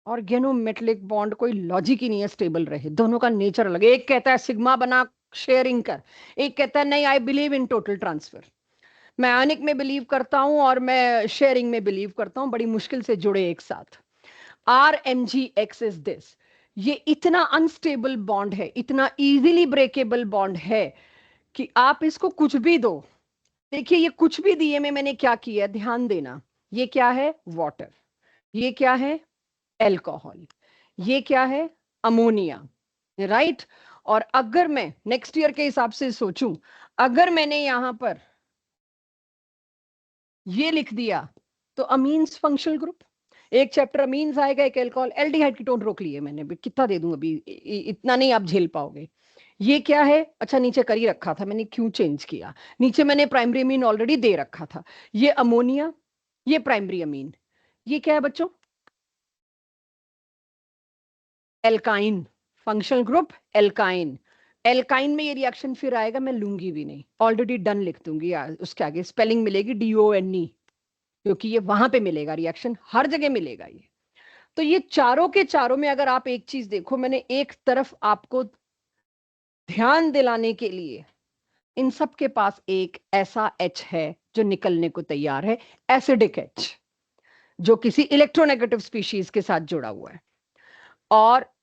ऑर्गेनोमेटेलिक बॉन्ड कोई लॉजिक ही नहीं है स्टेबल रहे, दोनों का नेचर अलग है। एक कहता है सिग्मा बना शेयरिंग कर, एक कहता है नहीं I believe in total transfer. मैं आयनिक में बिलीव करता हूं और मैं शेयरिंग में बिलीव करता हूं, बड़ी मुश्किल से जुड़े एक साथ। RMGX is this. ये इतना अनस्टेबल बॉन्ड है, इतना इजीली ब्रेकेबल बॉन्ड है कि आप इसको कुछ भी दो। देखिए ये कुछ भी दिए में मैंने क्या किया, ध्यान देना। ये क्या है? वाटर। ये क्या है? एल्कोहल। ये क्या है? अमोनिया। राइट। और अगर मैं नेक्स्ट ईयर के हिसाब से सोचूं, अगर मैंने यहां पर ये लिख दिया, तो अमीन्स फंक्शनल ग्रुप। एक चैप्टर अमीन्स आएगा, एक एल्कोहल। एल्डिहाइड कीटोन रोक लिए मैंने, कितना दे दूं अभी, इतना नहीं आप झेल पाओगे। ये क्या है? अच्छा नीचे कर ही रखा था मैंने, क्यों चेंज किया? नीचे मैंने प्राइमरी अमीन ऑलरेडी दे रखा था। ये अमोनिया, ये प्राइमरी अमीन। ये क्या है बच्चों? Alkyne. Functional group alkyne. Alkyne में ये रिएक्शन फिर आएगा, मैं लूंगी भी नहीं, ऑलरेडी डन लिख दूंगी। उसके आगे स्पेलिंग मिलेगी DONE, क्योंकि ये वहां पे मिलेगा, रिएक्शन हर जगह मिलेगा ये। तो ये चारों के चारों में अगर आप एक चीज देखो, मैंने एक तरफ आपको ध्यान दिलाने के लिए, इन सब के पास एक ऐसा H है जो निकलने को तैयार है, एसिडिक H, जो किसी इलेक्ट्रोनेगेटिव स्पीशीज के साथ जुड़ा हुआ है। और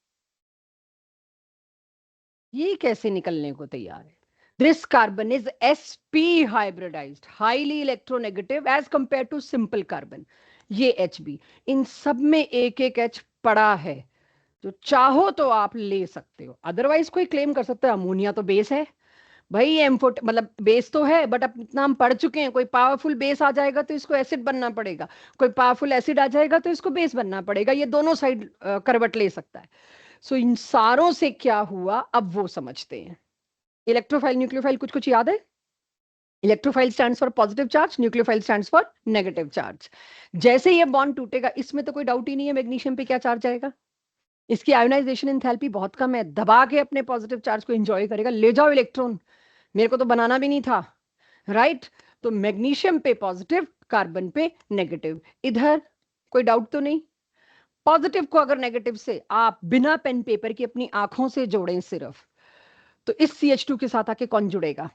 ये कैसे निकलने को तैयार है? This carbon is sp hybridised, highly electronegative as compare to simple carbon. ये HB, इन सब में एक एक H पड़ा है, जो चाहो तो आप ले सकते हो। अदरवाइज कोई क्लेम कर सकता है अमोनिया तो बेस है। भाई एम्फोट मतलब बेस तो है, बट अब इतना हम पढ़ चुके हैं, कोई पावरफुल बेस आ जाएगा तो इसको एसिड बनना पड़ेगा, कोई पावरफुल एसिड आ जाएगा तो इसको बेस बनना पड़ेगा। ये दोनों साइड करवट ले सकता है। सो इन सारों से क्या हुआ अब वो समझते हैं। इलेक्ट्रोफाइल न्यूक्लियोफाइल कुछ कुछ याद है? Electrophile stands for positive charge, nucleophile stands for negative charge. जैसे ये बॉन्ड टूटेगा, इसमें तो कोई डाउट ही नहीं है मैग्नीशियम पे क्या चार्ज आएगा। इसकी आयोनाइजेशन एंथैल्पी बहुत कम है, दबा के अपने पॉजिटिव चार्ज को एंजॉय करेगा। ले जाओ इलेक्ट्रॉन, मेरे को तो बनाना भी नहीं था। राइट। तो मैग्नीशियम पे पॉजिटिव, कार्बन पे नेगेटिव। इधर कोई डाउट तो नहीं? पॉजिटिव को अगर नेगेटिव से आप बिना पेन पेपर की अपनी आंखों से जोड़ें सिर्फ, तो इस CH2 के साथ आके कौन जुड़ेगा?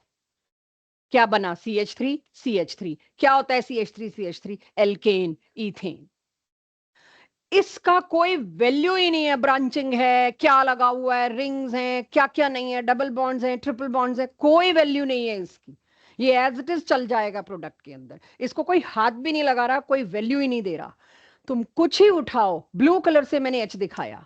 क्या बना? CH3 क्या होता है CH3 एल्केन, इथेन। इसका कोई वैल्यू ही नहीं है, ब्रांचिंग है, क्या लगा हुआ है, रिंग्स हैं, क्या क्या नहीं है, डबल बॉन्ड्स हैं, ट्रिपल बॉन्ड्स हैं, कोई वैल्यू नहीं है इसकी। ये एज इट इज चल जाएगा प्रोडक्ट के अंदर, इसको कोई हाथ भी नहीं लगा रहा, कोई वैल्यू ही नहीं दे रहा। तुम कुछ ही उठाओ, ब्लू कलर से मैंने H दिखाया।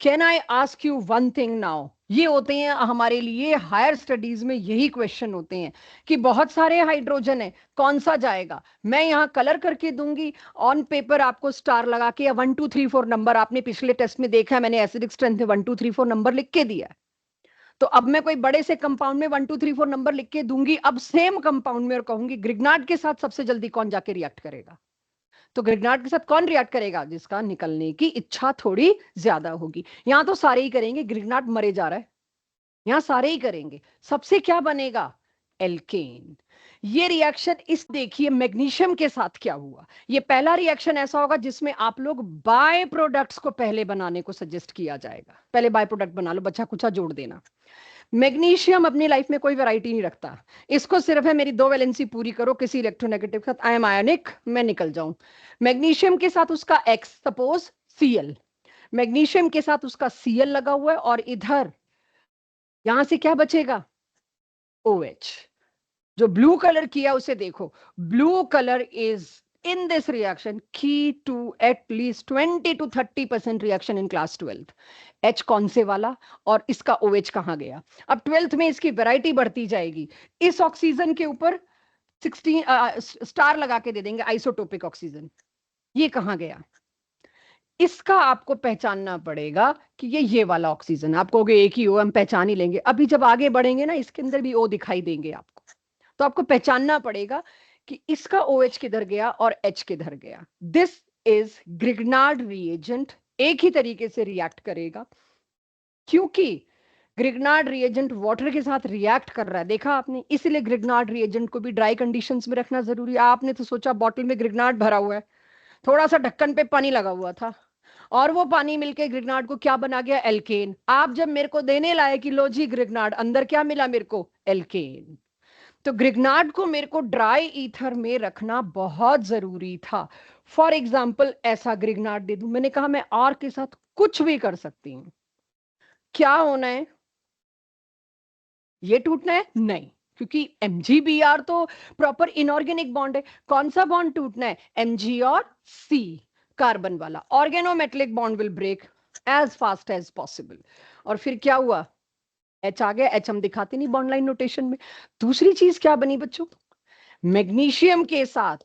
Can I ask you one thing now? ये होते हैं हमारे लिए हायर स्टडीज में, यही क्वेश्चन होते हैं कि बहुत सारे हाइड्रोजन है, कौन सा जाएगा? मैं यहां कलर करके दूंगी, ऑन पेपर आपको स्टार लगा के, या 1 2 3 4 नंबर आपने पिछले टेस्ट में देखा है, मैंने एसिडिक स्ट्रेंथ में 1 2 3 4 नंबर लिख के दिया है। तो अब मैं कोई बड़े से कंपाउंड में 1 2 3 4 नंबर लिख के दूंगी, अब सेम कंपाउंड में, और कहूंगी ग्रिग्नार्ड के साथ सबसे जल्दी कौन जाके रिएक्ट करेगा? तो ग्रिग्नार्ड के साथ कौन रिएक्ट करेगा? जिसका निकलने की इच्छा थोड़ी ज्यादा होगी। यहां तो सारे ही करेंगे, ग्रिग्नार्ड मरे जा रहा है, यहां सारे ही करेंगे। सबसे क्या बनेगा? एल्केन। ये रिएक्शन, इस देखिए मैग्नीशियम के साथ क्या हुआ। ये पहला रिएक्शन ऐसा होगा जिसमें आप लोग बाय प्रोडक्ट्स को पहले बनाने को सजेस्ट किया जाएगा। पहले बाय प्रोडक्ट बना लो, बचा कुचा जोड़ देना। मैग्नीशियम अपनी लाइफ में कोई वैरायटी नहीं रखता, इसको सिर्फ है मेरी 2 वैलेंसी पूरी करो किसी इलेक्ट्रोनेगेटिव के साथ, आई एम आयनिक, मैं निकल जाऊं। मैग्नीशियम के साथ उसका X, सपोज Cl, मैग्नीशियम के साथ उसका Cl लगा हुआ है, और इधर यहां से क्या बचेगा? OH। जो ब्लू कलर किया उसे देखो, blue colour is in this reaction key to at least 20 to 30% reaction in class 12th। H कौन से वाला, और इसका OH कहां गया? अब 12th में इसकी वैरायटी बढ़ती जाएगी, इस ऑक्सीजन के ऊपर 16 स्टार लगा के दे देंगे, आइसोटोपिक ऑक्सीजन। ये कहां गया? इसका आपको पहचानना पड़ेगा कि ये वाला ऑक्सीजन। आप कहोगे एक ही हो, हम पहचान ही लेंगे, अभी जब आगे बढ़ेंगे ना इसके अंदर भी O दिखाई देंगे आपको, तो आपको पहचानना पड़ेगा कि इसका OH किधर गया और H किधर गया। दिस इज ग्रिग्नार्ड रिएजेंट, एक ही तरीके से रिएक्ट करेगा, क्योंकि ग्रिग्नार्ड रिएजेंट वाटर के साथ रिएक्ट कर रहा है, देखा आपने, इसलिए ग्रिग्नार्ड रिएजेंट को भी ड्राई कंडीशंस में रखना जरूरी है। आपने तो सोचा बॉटल में ग्रिग्नार्ड भरा हुआ है, थोड़ा सा ढक्कन पे पानी लगा हुआ था, और वो पानी मिलके ग्रिग्नार्ड को क्या बना गया? एल्केन। आप जब मेरे को देने लाए कि लो जी ग्रिग्नार्ड, अंदर क्या मिला मेरे को? एल्केन। तो ग्रिग्नार्ड को मेरे को ड्राई ईथर में रखना बहुत जरूरी था। फॉर एग्जाम्पल ऐसा ग्रिग्नार्ड दे दूं, मैंने कहा मैं आर के साथ कुछ भी कर सकती हूं, क्या होना है? ये टूटना है? नहीं, क्योंकि MgBr तो प्रॉपर इनऑर्गेनिक बॉन्ड है। कौन सा बॉन्ड टूटना है? Mg और C, कार्बन वाला। Organometallic bond will break as fast as possible. और फिर क्या हुआ? H आ गया, H हम दिखाते नहीं बॉन्ड लाइन नोटेशन में। दूसरी चीज क्या बनी बच्चों? मैग्नीशियम के साथ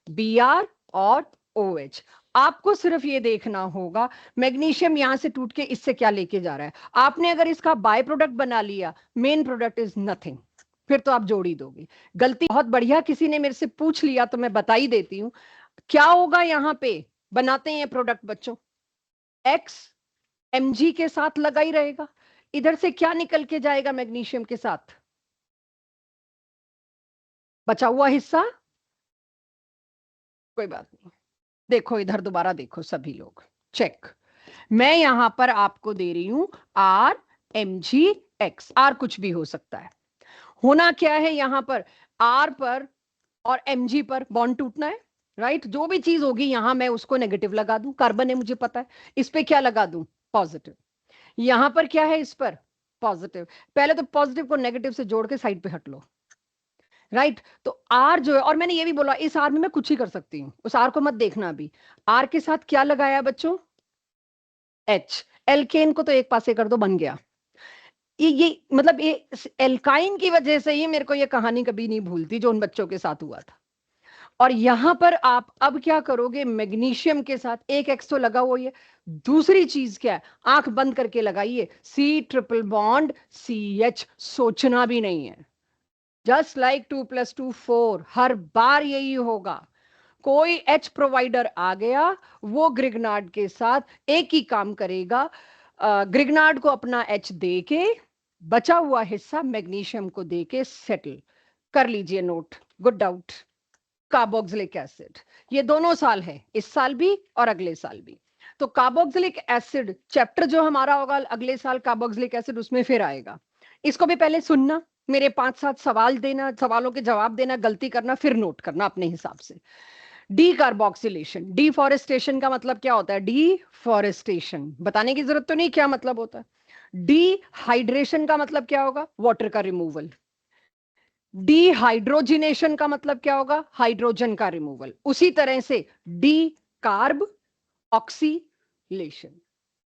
Br और OH। आपको सिर्फ ये देखना होगा मैग्नीशियम यहां से टूट के इससे क्या लेके जा रहा है। आपने अगर इसका बाय प्रोडक्ट बना लिया, मेन प्रोडक्ट इज नथिंग, फिर तो आप जोड़ ही दोगे। गलती बहुत बढ़िया, किसी ने मेरे से पूछ लिया तो मैं बता ही देती हूं। क्या होगा यहां पे? बनाते हैं प्रोडक्ट बच्चों, X Mg के साथ लगा ही रहेगा, इधर से क्या निकल के जाएगा मैग्नीशियम के साथ? बचा हुआ हिस्सा, कोई बात नहीं। देखो इधर दोबारा देखो सभी लोग, चेक। मैं यहां पर आपको दे रही हूं RMgX, R कुछ भी हो सकता है। होना क्या है यहां पर? R पर और Mg पर बॉन्ड टूटना है, राइट? जो भी चीज होगी यहां मैं उसको नेगेटिव लगा दूं, कार्बन है मुझे पता है, इस पे क्या लगा दूं? पॉजिटिव। यहां पर क्या है? इस पर पॉजिटिव। पहले तो पॉजिटिव को नेगेटिव से जोड़ के साइड पे हट लो, राइट? तो आर जो है, और मैंने ये भी बोला इस आर में मैं कुछ ही कर सकती हूँ, उस आर को मत देखना अभी। आर के साथ क्या लगाया बच्चों? H। एल्केन को तो एक पासे कर दो, बन गया। ये मतलब ये एल्काइन की वजह से ही मेरे को ये कहानी कभी नहीं भूलती जो उन बच्चों के साथ हुआ था। और यहां पर आप अब क्या करोगे? मैग्नीशियम के साथ एक X तो लगा हुआ है, दूसरी चीज क्या है? आंख बंद करके लगाइए, C ट्रिपल बॉन्ड CH, सोचना भी नहीं है। जस्ट लाइक 2 + 2 4, हर बार यही होगा। कोई H प्रोवाइडर आ गया, वो ग्रिग्नार्ड के साथ एक ही काम करेगा, ग्रिग्नार्ड को अपना H दे के बचा हुआ हिस्सा मैग्नीशियम को दे के सेटल कर लीजिए। Note, good doubt. Carboxylic acid, ये दोनों साल है, इस साल भी और अगले साल भी। तो कार्बोक्सिलिक एसिड चैप्टर जो हमारा होगा अगले साल कार्बोक्सिलिक एसिड, उसमें फिर आएगा। इसको भी पहले सुनना, मेरे 5-7 सवाल देना, सवालों के जवाब देना, गलती करना फिर नोट करना अपने हिसाब से। डी कार्बोक्सिलेशन, डिफॉरेस्टेशन का मतलब क्या होता है? डिफॉरेस्टेशन बताने की जरूरत तो नहीं क्या मतलब होता है। डिहाइड्रेशन का मतलब क्या होगा? वाटर का रिमूवल। डिहाइड्रोजिनेशन का मतलब क्या होगा? हाइड्रोजन का रिमूवल। उसी तरह से डी कार्ब ऑक्सीलेशन,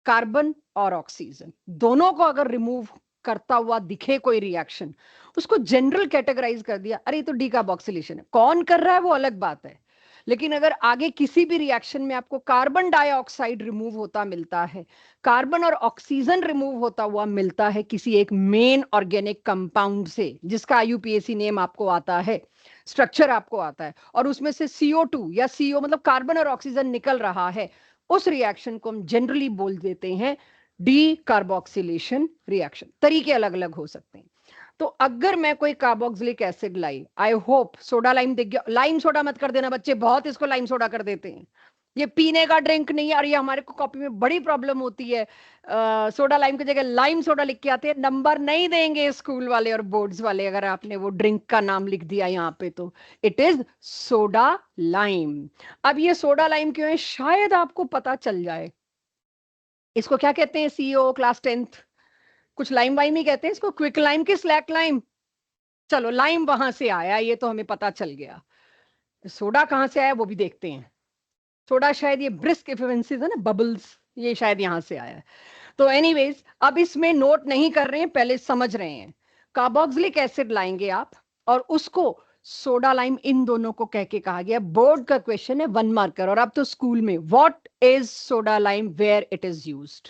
कार्बन और ऑक्सीजन दोनों को अगर रिमूव करता हुआ दिखे कोई रिएक्शन, उसको जनरल कैटेगराइज कर दिया, अरे तो डीकार्बोक्सिलेशन है। कौन कर रहा है वो अलग बात है, लेकिन अगर आगे किसी भी रिएक्शन में आपको कार्बन डाइऑक्साइड रिमूव होता मिलता है, कार्बन और ऑक्सीजन रिमूव होता हुआ मिलता है किसी एक मेन ऑर्गेनिक कंपाउंड से, जिसका आईयूपीएसी नेम आपको आता है, स्ट्रक्चर आपको आता है, और उसमें से CO2 या CO मतलब कार्बन और ऑक्सीजन निकल रहा है, उस रिएक्शन को हम जनरली बोल देते हैं डी कार्बोक्सिलेशन रिएक्शन। तरीके अलग अलग हो सकते हैं। तो अगर मैं कोई carboxylic acid lie, I hope soda lime दिख गया, लाइम सोडा मत कर देना बच्चे, बहुत इसको लाइम सोडा कर देते हैं। ये पीने का ड्रिंक नहीं है, और ये हमारे को कॉपी में बड़ी प्रॉब्लम होती है। सोडा लाइम की जगह लाइम सोडा लिख के आते हैं, नंबर नहीं देंगे स्कूल वाले और बोर्ड्स वाले अगर आपने वो ड्रिंक का नाम लिख दिया यहाँ पे तो। It is soda lime. अब ये सोडा लाइम क्यों है, शायद आपको पता चल जाए। इसको क्या कहते हैं सीईओ क्लास 10th? कुछ लाइम वाइम ही कहते हैं इसको, क्विक लाइम की स्लैक लाइम। चलो लाइम वहां से आया, ये तो हमें पता चल गया। सोडा कहां से आया वो भी देखते हैं। सोडा शायद ये ब्रिस्क इफेंसेस है ना, बबल्स, ये शायद यहां से आया है। तो एनीवेज अब इसमें नोट नहीं कर रहे हैं, पहले समझ रहे हैं। कार्बोक्सिलिक एसिड लाएंगे आप, और उसको सोडा लाइम, इन दोनों को कह के कहा गया। बोर्ड का क्वेश्चन है 1 मार्कर, और अब तो स्कूल में what is soda lime, where it is used.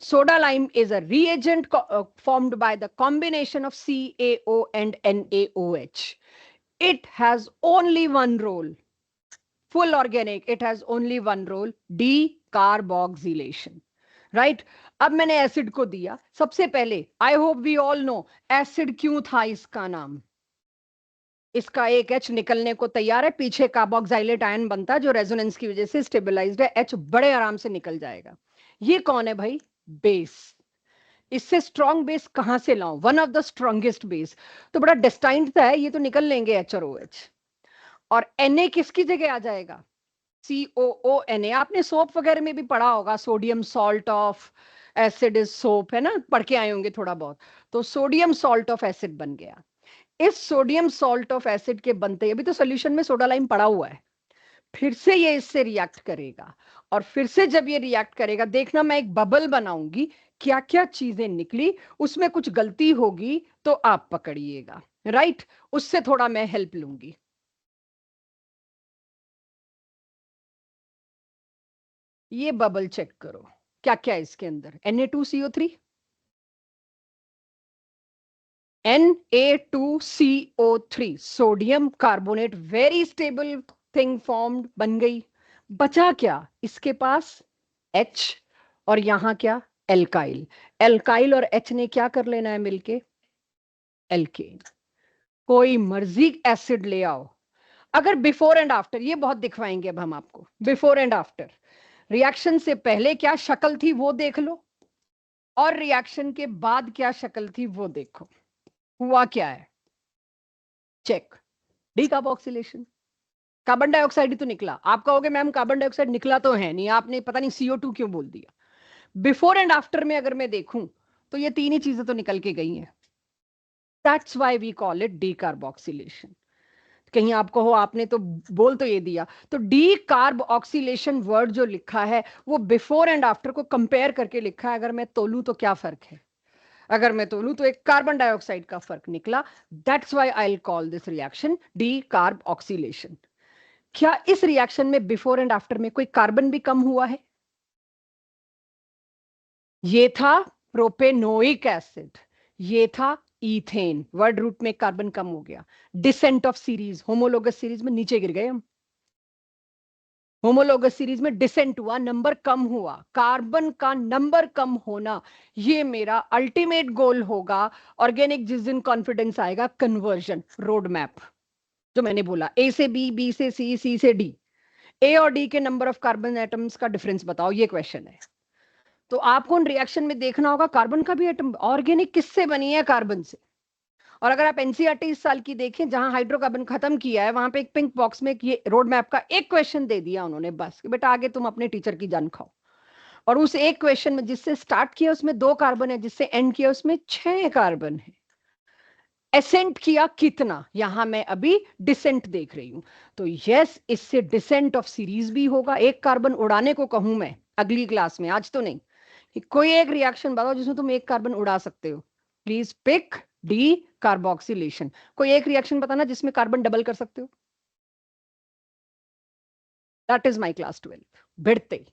Soda lime is a reagent formed by the combination of CaO and NaOH. It has only one role. Full organic, it has only one role, decarboxylation. Right? अब मैंने acid को दिया। सबसे पहले I hope we all know acid क्यों था इसका नाम। इसका एक H निकलने को तैयार है, पीछे कार्बोक्सिलेट आयन बनता है जो रेजोनेंस की वजह से स्टेबलाइज्ड है, H बड़े आराम से निकल जाएगा। ये कौन है भाई? बेस। इससे स्ट्रॉन्ग बेस कहां से लाऊं? One of the strongest base तो बड़ा डेस्टाइंड था है, ये तो निकल लेंगे H और OH। और Na किसकी जगह आ जाएगा? COONA। आपने सोप वगैरह में भी पढ़ा होगा, sodium salt of acid is soap, है ना, पढ़ के आए होंगे थोड़ा बहुत। तो सोडियम सॉल्ट ऑफ एसिड बन गया। इस सोडियम सॉल्ट ऑफ एसिड के बनते, अभी तो सोल्यूशन में सोडा लाइम पड़ा हुआ है, फिर से ये इससे रिएक्ट करेगा, और फिर से जब ये रिएक्ट करेगा, देखना मैं एक बबल बनाऊंगी, क्या क्या चीजें निकली, उसमें कुछ गलती होगी तो आप पकड़िएगा। राइट? उससे थोड़ा मैं हेल्प लूंगी। ये बबल चेक करो, क्या क्या है इसके अंदर। Na2CO3, Na2CO3, sodium carbonate, very stable thing formed, बन गई। बचा क्या इसके पास? H, और यहां क्या? एल्काइल। एल्काइल और H ने क्या कर लेना है मिलके? एल्केन। कोई मर्जी एसिड ले आओ, अगर बिफोर एंड आफ्टर, ये बहुत दिखवाएंगे अब हम आपको, बिफोर एंड आफ्टर, रिएक्शन से पहले क्या शक्ल थी वो देख लो, और रिएक्शन के बाद क्या शक्ल थी वो देखो, हुआ क्या है। Check, decarboxylation. कार्बन डाइऑक्साइड ही तो निकला। आप कहोगे मैम कार्बन डाइऑक्साइड निकला तो है नहीं, आपने पता नहीं CO2 क्यों बोल दिया। बिफोर एंड आफ्टर में अगर मैं देखूं तो ये तीन ही चीजें तो निकल के गई हैं। That's why we call it decarboxylation. कहीं आप कहो आपने तो बोल तो ये दिया, तो डी कार्ब ऑक्सीलेशन वर्ड जो लिखा है वो बिफोर एंड आफ्टर को कंपेयर करके लिखा है। अगर मैं तोलूं तो क्या फर्क है? अगर मैं तोलूं तो एक कार्बन डाइऑक्साइड का फर्क निकला। That's why I will call this reaction D carb oscillation. क्या इस रिएक्शन में बिफोर एंड आफ्टर में कोई कार्बन भी कम हुआ है? ये था प्रोपेनोइक एसिड, ये था इथेन, वर्ड रूट में कार्बन कम हो गया। Descent of series, homologous series में नीचे गिर गए हम। होमोलोगस सीरीज में डिसेंट हुआ, नंबर कम हुआ, कार्बन का नंबर कम होना, ये मेरा अल्टीमेट गोल होगा। ऑर्गेनिक जिस दिन कॉन्फिडेंस आएगा, कन्वर्जन रोड मैप जो मैंने बोला, A से B, B से C, C से D, ए और डी के नंबर ऑफ कार्बन एटम्स का डिफरेंस बताओ, ये क्वेश्चन है। तो आपको उन रिएक्शन में देखना होगा कार्बन का भी एटम, ऑर्गेनिक किससे बनी है? कार्बन से। और अगर आप एनसीईआरटी इस साल की देखें, जहां हाइड्रोकार्बन खत्म किया है, वहां पे एक पिंक बॉक्स में ये रोड मैप का एक क्वेश्चन दे दिया उन्होंने, बस बेटा आगे तुम अपने टीचर की जान खाओ। और उस एक क्वेश्चन में जिससे स्टार्ट किया उसमें 2 कार्बन है, जिससे एंड किया उसमें 6 कार्बन है। एसेंट किया कितना, यहां मैं अभी डिसेंट देख रही हूं। तो यस, इससे डिसेंट ऑफ सीरीज भी होगा। एक कार्बन उड़ाने को कहूं मैं अगली क्लास में, आज तो नहीं, कोई एक रिएक्शन बताओ जिसमें तुम एक कार्बन उड़ा सकते हो। Please pick decarboxylation. कोई एक रिएक्शन बताना जिसमें कार्बन डबल कर सकते हो। That is my class 12 भिड़ते।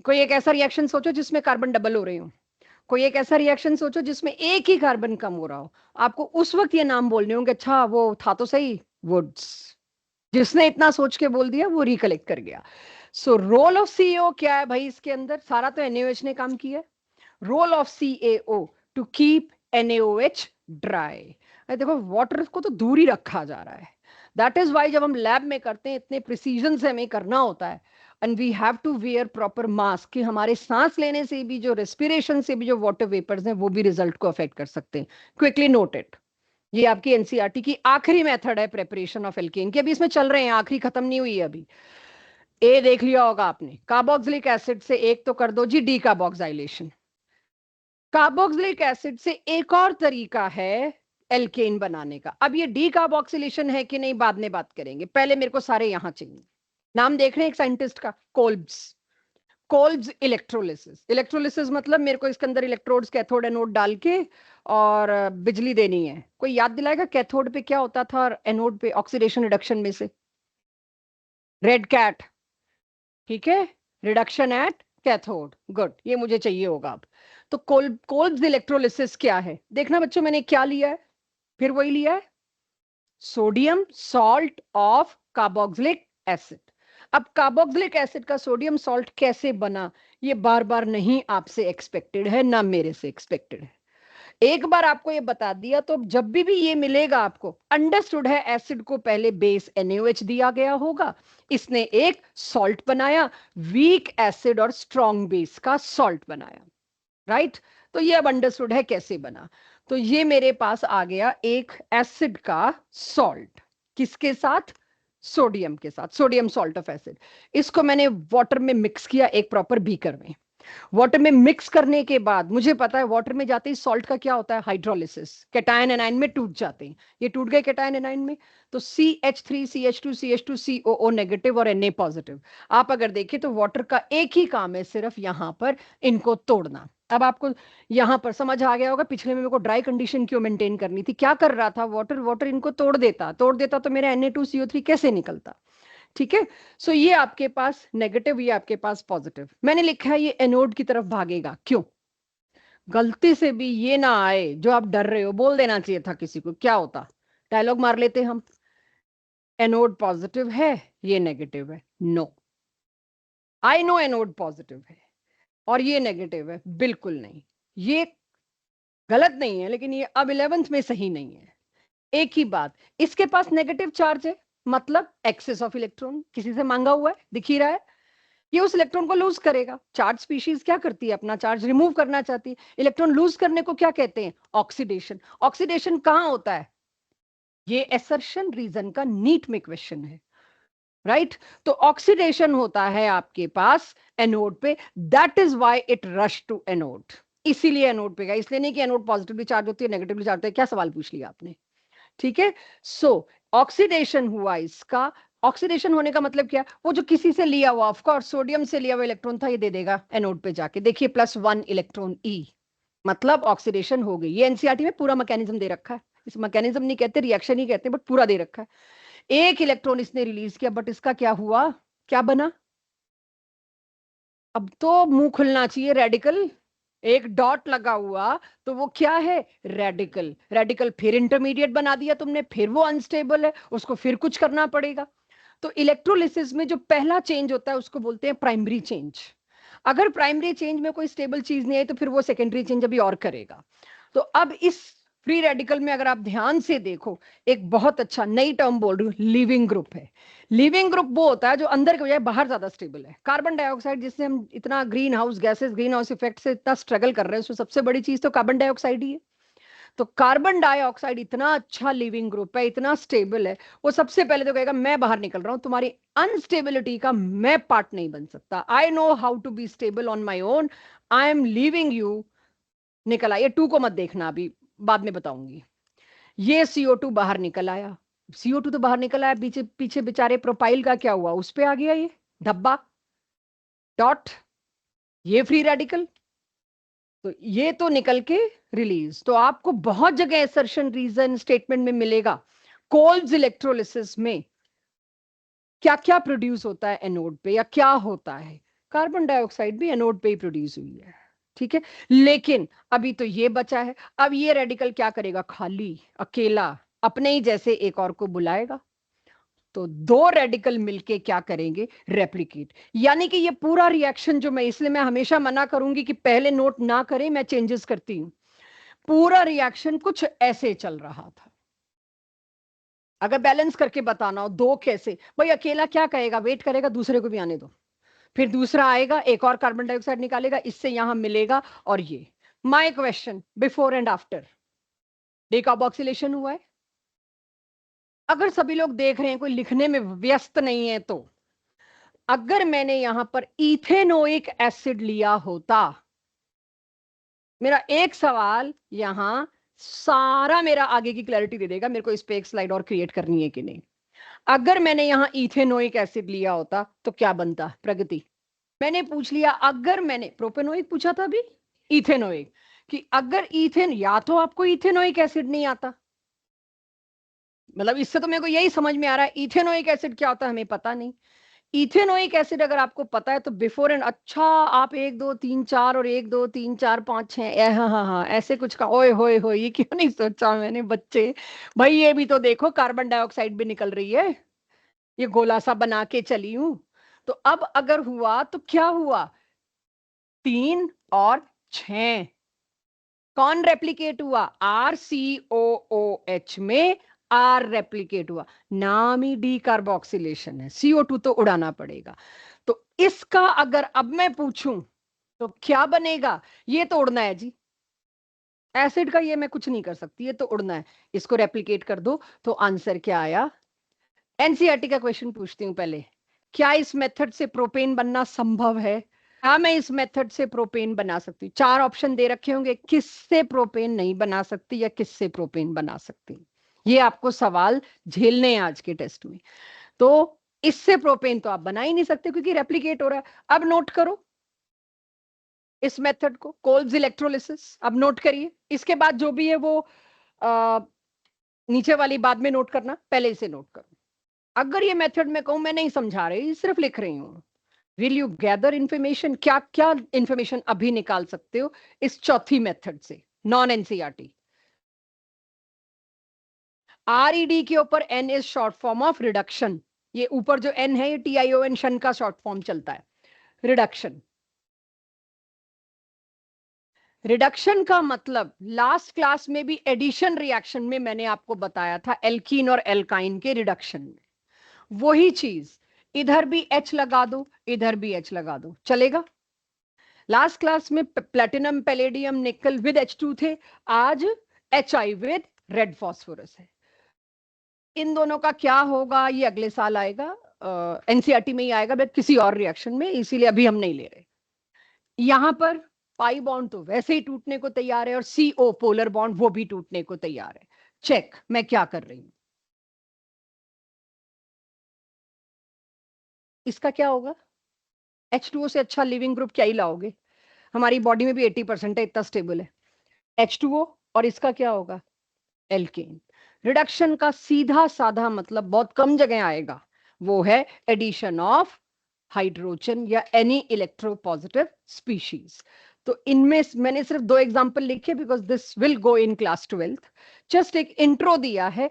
कोई एक ऐसा रिएक्शन सोचो जिसमें कार्बन डबल हो रहे हो। कोई एक ऐसा रिएक्शन सोचो जिसमें एक ही कार्बन कम हो रहा हो। आपको उस वक्त ये नाम बोलने होंगे, अच्छा वो था तो सही, वुड्स। जिसने इतना सोच के बोल दिया वो रिकलेक्ट कर गया। सो रोल ऑफ सीएओ क्या है भाई इसके अंदर? सारा तो एनएओएच ने काम किया। Role of CAO to keep NaOH dry. देखो वाटर को तो दूर ही रखा जा रहा है। दैट इज वाई जब हम लैब में करते हैं इतने प्रिसीजन से हमें करना होता है। And we have to wear proper mask, कि हमारे सांस लेने से भी, जो रेस्पिरेशन से भी जो वाटर वेपर्स हैं वो भी रिजल्ट को अफेक्ट कर सकते हैं। Quickly note it. ये आपकी एनसीईआरटी की आखिरी मेथड है प्रेपरेशन ऑफ एल्केन की, अभी इसमें चल रहे हैं, आखिरी खत्म नहीं हुई है अभी। ए देख लिया होगा आपने, कार्बोक्सिलिक एसिड से एक तो कर दो जी डी कार्बोक्साइलेशन। कार्बोक्सिलिक एसिड से एक और तरीका है एल्केन बनाने का। अब ये डी कार्बोक्सिलेशन है कि नहीं बाद में बात करेंगे, पहले मेरे को सारे यहां चाहिए। नाम देख रहे हैं एक साइंटिस्ट का, कोल्ब्स। Kolbe's electrolysis. इलेक्ट्रोलिसिस मतलब मेरे को इसके अंदर इलेक्ट्रोड्स, कैथोड एनोड डाल के और बिजली देनी है। कोई याद दिलाएगा कैथोड पे क्या होता था और एनोड पे? ऑक्सीडेशन रिडक्शन में से रेड कैट, ठीक है, रिडक्शन एट कैथोड, गुड, ये मुझे चाहिए होगा अब। तो कोल्ब्स इलेक्ट्रोलिसिस क्या है देखना बच्चों, मैंने क्या लिया है, फिर वही लिया है, sodium salt of carboxylic acid. अब कार्बोक्सिलिक एसिड का सोडियम सॉल्ट कैसे बना, ये बार बार नहीं आपसे एक्सपेक्टेड है, ना मेरे से एक्सपेक्टेड है। एक बार आपको ये बता दिया तो जब भी ये मिलेगा आपको अंडरस्टूड है, एसिड को पहले बेस NaOH दिया गया होगा, इसने एक सॉल्ट बनाया, वीक एसिड और स्ट्रॉन्ग बेस का सॉल्ट बनाया, राइट। तो ये अब अंडरस्टूड है कैसे बना। तो ये मेरे पास आ गया एक एसिड का सॉल्ट, किसके साथ? सोडियम के साथ, सोडियम सॉल्ट ऑफ एसिड। इसको मैंने वाटर में मिक्स किया एक प्रॉपर बीकर में। वाटर में मिक्स करने के बाद मुझे पता है वाटर में जाते ही सॉल्ट का क्या होता है? हाइड्रोलिसिस, कैटायन एनायन में टूट जाते हैं। ये टूट गए कैटायन एनायन में, तो CH3 CH2 CH2 COO negative और Na पॉजिटिव। आप अगर देखें तो वाटर का एक ही काम है, सिर्फ यहां पर इनको तोड़ना। अब आपको यहां पर समझ आ गया होगा पिछले में मेरे को ड्राई कंडीशन क्यों मेंटेन करनी थी, क्या कर रहा था, वाटर वाटर इनको तोड़ देता तो मेरा Na2CO3 कैसे निकलता, ठीक है। सो ये आपके पास नेगेटिव, ये आपके पास पॉजिटिव। मैंने लिखा है ये एनोड की तरफ भागेगा, क्यों? गलती से भी ये ना आए जो आप डर रहे हो, बोल देना चाहिए था किसी को, क्या होता, डायलॉग मार लेते हम, एनोड पॉजिटिव है ये नेगेटिव है। No, I know anode positive है और ये नेगेटिव है, बिल्कुल नहीं, ये गलत नहीं है, लेकिन ये अब 11th में सही नहीं है। एक ही बात, इसके पास नेगेटिव चार्ज है, मतलब एक्सेस ऑफ इलेक्ट्रॉन, किसी से मांगा हुआ है, दिख ही रहा है, ये उस इलेक्ट्रॉन को लूज करेगा। चार्ज स्पीशीज क्या करती है? अपना चार्ज रिमूव करना चाहती है। इलेक्ट्रॉन लूज करने को क्या कहते हैं? ऑक्सीडेशन। ऑक्सीडेशन कहां होता है? ये एसर्शन रीजन का नीट में क्वेश्चन है, राइट। तो ऑक्सीडेशन होता है आपके पास एनोड पे, that is why it rush to anode. इसीलिए एनोड पे गया, इसलिए नहीं कि एनोड पॉजिटिवली चार्ज होती है नेगेटिवली चार्ज होती है। क्या सवाल पूछ लिया आपने, ठीक है। सो ऑक्सीडेशन हुआ इसका। ऑक्सीडेशन होने का मतलब क्या? वो जो किसी से लिया हुआ, ऑफ कोर्स सोडियम से लिया हुआ इलेक्ट्रॉन था, ये दे देगा एनोड पे जाके, देखिए +1 इलेक्ट्रॉन E, मतलब ऑक्सीडेशन हो गई। ये एनसीईआरटी में पूरा मैकेनिज्म दे रखा है, इस मैकेनिज्म नहीं कहते, रिएक्शन ही कहते, बट पूरा दे रखा है। एक इलेक्ट्रॉन इसने रिलीज किया, बट इसका क्या हुआ, क्या बना? अब तो मुंह खुलना चाहिए, रेडिकल। एक डॉट लगा हुआ तो वो क्या है? रेडिकल। रेडिकल फिर इंटरमीडिएट बना दिया तुमने, फिर वो अनस्टेबल है, उसको फिर कुछ करना पड़ेगा। तो इलेक्ट्रोलिसिस में जो पहला चेंज होता है उसको बोलते हैं प्राइमरी चेंज। अगर प्राइमरी चेंज में कोई स्टेबल चीज नहीं है तो फिर वो सेकेंडरी चेंज अभी और करेगा। तो अब इस फ्री रेडिकल में अगर आप ध्यान से देखो, एक बहुत अच्छा नई टर्म बोल रही हूँ, लिविंग ग्रुप है। लिविंग ग्रुप वो होता है जो अंदर के बजाय बाहर ज्यादा स्टेबल है। कार्बन डाइऑक्साइड, जिससे हम इतना green house gases, green house effect से इतना स्ट्रगल कर रहे हैं, उसमें सबसे बड़ी चीज तो कार्बन डाइऑक्साइड ही है। तो कार्बन डाइऑक्साइड इतना अच्छा लिविंग ग्रुप है, इतना स्टेबल है, वो सबसे पहले तो कहेगा मैं बाहर निकल रहा हूं, तुम्हारी अनस्टेबिलिटी का मैं पार्ट नहीं बन सकता। I know how to be stable on my own, I am leaving you, निकल आइए। टू को मत देखना, अभी बाद में बताऊंगी। ये CO2 बाहर निकल आया। CO2 तो बाहर निकल आया, पीछे पीछे बेचारे प्रोपाइल का क्या हुआ, उस पे आ गया ये धब्बा, डॉट, ये फ्री रेडिकल। तो ये तो निकल के रिलीज। तो आपको बहुत जगह असर्शन रीजन स्टेटमेंट में मिलेगा। कोल्स इलेक्ट्रोलिसिस में क्या क्या प्रोड्यूस होता है एनोड पे, या क्या होता है, कार्बन डाइऑक्साइड भी एनोड पे ही प्रोड्यूस हुई है, ठीक है। लेकिन अभी तो ये बचा है। अब ये रेडिकल क्या करेगा, खाली अकेला अपने ही जैसे एक और को बुलाएगा, तो दो रेडिकल मिलके क्या करेंगे, रेप्लिकेट। यानी कि ये पूरा रिएक्शन जो मैं, इसलिए मैं हमेशा मना करूंगी कि पहले नोट ना करें, मैं चेंजेस करती हूं। पूरा रिएक्शन कुछ ऐसे चल रहा था। अगर बैलेंस करके बताना हो, दो कैसे, भाई अकेला क्या कहेगा, वेट करेगा दूसरे को भी आने दो, फिर दूसरा आएगा, एक और कार्बन डाइऑक्साइड निकालेगा, इससे यहां मिलेगा, और ये my question, before and after decarboxylation हुआ है। अगर सभी लोग देख रहे हैं, कोई लिखने में व्यस्त नहीं है, तो अगर मैंने यहां पर इथेनोइक एसिड लिया होता, मेरा एक सवाल यहां सारा मेरा आगे की क्लैरिटी दे देगा, मेरे को इस पे एक स्लाइड और क्रिएट करनी है कि नहीं। अगर मैंने यहां इथेनोइक एसिड लिया होता तो क्या बनता, प्रगति। मैंने पूछ लिया, अगर मैंने प्रोपेनोइक पूछा था अभी, इथेनोइक, कि अगर इथेन, या तो आपको इथेनोइक एसिड नहीं आता, मतलब इससे तो मेरे को यही समझ में आ रहा है इथेनोइक एसिड क्या होता है हमें पता नहीं। इथेनोइक एसिड अगर आपको पता है तो बिफोर एंड, अच्छा आप 1 2 3 4 और 1 2 3 4 5 6, हाँ हाँ हाँ ऐसे कुछ का, ओए होए हो, ये क्यों नहीं सोचा मैंने बच्चे। भाई ये भी तो देखो, कार्बन डाइऑक्साइड भी निकल रही है, ये गोला सा बना के चली हूं। तो अब अगर हुआ तो क्या हुआ, 3 और 6, कौन रेप्लिकेट हुआ, RCOOH में R रेप्लिकेट हुआ, नाम ही डीकार्बोक्सिलेशन है, CO2 तो उड़ाना पड़ेगा। तो इसका अगर अब मैं पूछूं तो क्या बनेगा, ये तो उड़ना है जी, एसिड का ये मैं कुछ नहीं कर सकती, ये तो उड़ना है, इसको रेप्लिकेट कर दो। तो आंसर क्या आया, एनसीईआरटी का क्वेश्चन पूछती हूँ पहले, क्या इस मेथड से प्रोपेन बनना संभव है, क्या मैं इस मेथड से प्रोपेन बना सकती हूँ। 4 ऑप्शन दे रखे होंगे, किससे प्रोपेन नहीं बना सकती या किससे प्रोपेन बना सकती, ये आपको सवाल झेलने हैं आज के टेस्ट में। तो इससे प्रोपेन तो आप बना ही नहीं सकते क्योंकि रेप्लिकेट हो रहा है। अब नोट करो इस मेथड को, कोल्स इलेक्ट्रोलिसिस, अब नोट करिए। इसके बाद जो भी है वो आ, नीचे वाली बाद में नोट करना, पहले इसे नोट करो। अगर ये मेथड मैं कहूं, मैं नहीं समझा रही, सिर्फ लिख रही हूं, विल यू गैदर इंफॉर्मेशन, क्या क्या इंफॉर्मेशन अभी निकाल सकते हो इस चौथी मेथड से, नॉन एनसीईआरटी। RED के ऊपर N is short form of reduction, ये ऊपर जो N है ये TION शन का शॉर्ट फॉर्म चलता है, रिडक्शन। रिडक्शन का मतलब लास्ट क्लास में भी एडिशन रिएक्शन में मैंने आपको बताया था, एल्कीन और एल्काइन के रिडक्शन में वही चीज, इधर भी H लगा दो, इधर भी H लगा दो, चलेगा। लास्ट क्लास में प्लेटिनम पैलेडियम निकल विद H2 थे, आज HI विद रेड फास्फोरस है। इन दोनों का क्या होगा ये अगले साल आएगा, एनसीईआरटी में ही आएगा, बट किसी और रिएक्शन में, इसीलिए अभी हम नहीं ले रहे। यहां पर पाई बॉन्ड तो वैसे ही टूटने को तैयार है, और CO पोलर बॉन्ड वो भी टूटने को तैयार है। चेक मैं क्या कर रही हूं, इसका क्या होगा, H2O से अच्छा लिविंग ग्रुप क्या ही लाओगे, हमारी बॉडी में भी 80% है, इतना स्टेबल है H2O। और इसका क्या होगा, एल्केन। रिडक्शन का सीधा साधा मतलब बहुत कम जगह आएगा, वो है एडिशन ऑफ हाइड्रोजन या एनी इलेक्ट्रोपॉजिटिव स्पीशीज। तो इनमें मैंने सिर्फ 2 एग्जांपल लिखे because this will go in class 12th। Just एक इंट्रो दिया है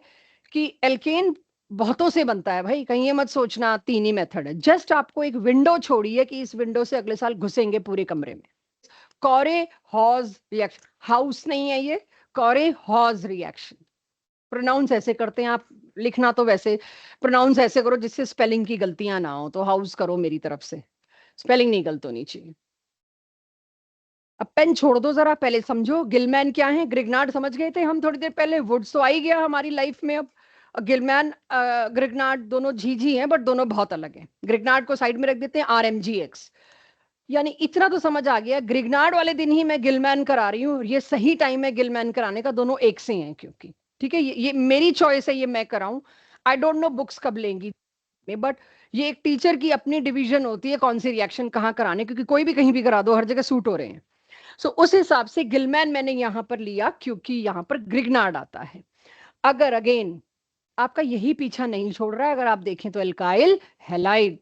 कि एल्केन बहुतों से बनता है भाई, कहीं ये मत सोचना 3 ही मेथड है, जस्ट आपको एक विंडो छोड़ी है कि इस विंडो से अगले साल घुसेंगे पूरे कमरे में। कॉरे हॉज रिएक्शन, हाउस नहीं है ये, कॉरे-हॉज रिएक्शन। प्रोनाउंस ऐसे करते हैं आप, लिखना तो वैसे प्रोनाउंस ऐसे करो जिससे स्पेलिंग की गलतियां ना हो, तो हाउस करो मेरी तरफ से, स्पेलिंग नहीं गलत होनी चाहिए। अब पेन छोड़ दो जरा, पहले समझो गिलमैन क्या है। ग्रिग्नार्ड समझ गए थे हम थोड़ी देर पहले, वुड्स तो आ ही गया हमारी लाइफ में अब। गिलमैन ग्रिग्नार्ड दोनों झीझी हैं, बट दोनों बहुत अलग हैं। ग्रिग्नार्ड को साइड में रख देते हैं, RMGX। यानी इतना तो समझ आ गया, ग्रिग्नार्ड वाले दिन ही मैं गिलमैन करा रही हूँ, ये सही टाइम है गिलमैन कराने का, दोनों एक से हैं क्योंकि, ठीक है, ये मेरी चॉइस है, ये मैं कराऊं। आई डोंट नो बुक्स कब लेंगी, बट ये एक टीचर की अपनी डिवीजन होती है कौन सी रिएक्शन कहाँ कराने, क्योंकि कोई भी कहीं भी करा दो, हर जगह सूट हो रहे हैं। सो उस हिसाब से गिलमैन मैंने यहां पर लिया क्योंकि यहां पर ग्रिग्नार्ड आता है। अगर अगेन आपका यही पीछा नहीं छोड़ रहा है, अगर आप देखें तो एल्काइल हैलाइड,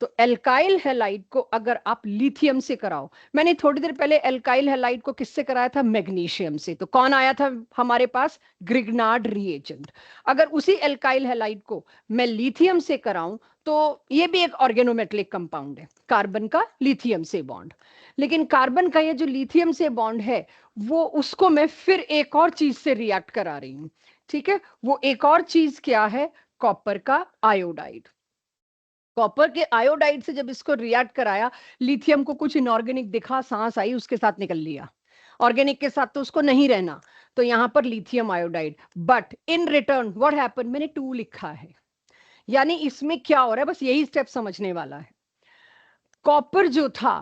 तो एल्काइल हैलाइड को अगर आप लिथियम से कराओ, मैंने थोड़ी देर पहले एल्काइल हैलाइड को किससे कराया था, मैग्नीशियम से, तो कौन आया था हमारे पास, ग्रिग्नार्ड रिएजेंट। अगर उसी एल्काइल हैलाइड को मैं लिथियम से कराऊं, तो ये भी एक ऑर्गेनोमेटलिक कंपाउंड है, कार्बन का लिथियम से बॉन्ड। लेकिन कार्बन का ये जो लिथियम से बॉन्ड है, वो उसको मैं फिर एक और चीज से रिएक्ट करा रही हूं, ठीक है। वो एक और चीज क्या है, कॉपर का आयोडाइड। कॉपर के आयोडाइड से जब इसको रिएक्ट कराया, लिथियम को कुछ इनऑर्गेनिक दिखा, सांस आई, उसके साथ निकल लिया, ऑर्गेनिक के साथ तो उसको नहीं रहना, तो यहां पर lithium iodide. But in return what happen, मैंने 2 लिखा है, यानी इसमें क्या हो रहा है, बस यही स्टेप समझने वाला है। कॉपर जो था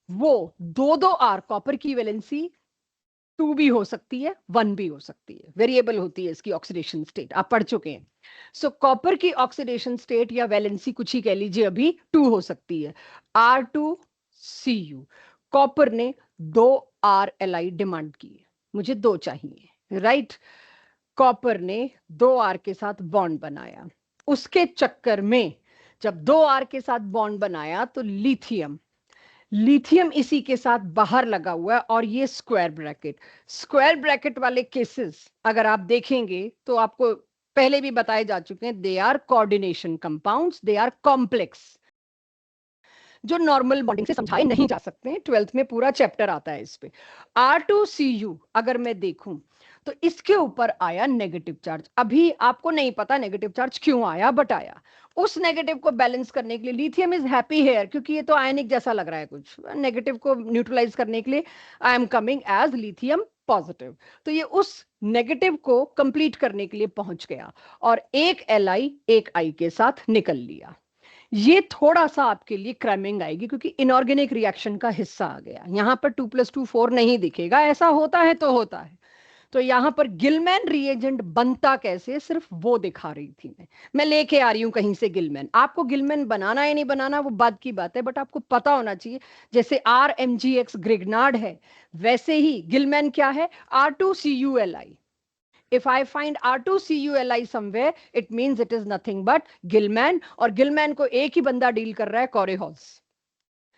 वो 2 2 R, कॉपर की वैलेंसी 2 भी हो सकती है, 1 भी हो सकती है, वेरिएबल होती है इसकी ऑक्सीडेशन स्टेट, आप पढ़ चुके हैं। सो कॉपर की ऑक्सीडेशन स्टेट या वैलेंसी कुछ ही कह लीजिए अभी 2 हो सकती है, R2Cu। कॉपर ने 2R डिमांड की है, मुझे 2 चाहिए, राइट। कॉपर ने 2R के साथ बॉन्ड बनाया, उसके चक्कर में जब 2R के साथ बॉन्ड बनाया तो लिथियम, लिथियम इसी के साथ बाहर लगा हुआ है, और ये स्क्वायर ब्रैकेट वाले केसेस अगर आप देखेंगे तो आपको पहले भी बताए जा चुके हैं, they are coordination compounds, they are complex, जो नॉर्मल बॉन्डिंग से समझाए नहीं जा सकते हैं। 12th में पूरा चैप्टर आता है इस पे। R2Cu अगर मैं देखूं तो इसके ऊपर आया नेगेटिव चार्ज, अभी आपको नहीं पता नेगेटिव चार्ज क्यों आया, बट आया। उस नेगेटिव को बैलेंस करने के लिए लिथियम इज हैप्पी हेयर, क्योंकि ये तो आयनिक जैसा लग रहा है कुछ, नेगेटिव को न्यूट्रलाइज करने के लिए I am coming as lithium positive, तो ये उस नेगेटिव को कंप्लीट करने के लिए पहुंच गया और एक Li एक I के साथ निकल लिया। ये थोड़ा सा आपके लिए क्रैमिंग आएगी क्योंकि इनऑर्गेनिक रिएक्शन का हिस्सा आ गया, यहां पर 2 + 2 4 नहीं दिखेगा, ऐसा होता है तो होता है। तो यहां पर गिलमैन रिएजेंट बनता कैसे, सिर्फ वो दिखा रही थी मैं लेके आ रही हूं कहीं से गिलमैन। आपको गिलमैन बनाना या नहीं बनाना वो बात की बात है, बट आपको पता होना चाहिए, जैसे RMGX ग्रिग्नार्ड है, वैसे ही गिलमैन क्या है, R2Culi। If I find R2Culi somewhere, it means it is nothing but Gillman, और गिलमैन को एक ही बंदा डील कर रहा है, कॉरेहॉज।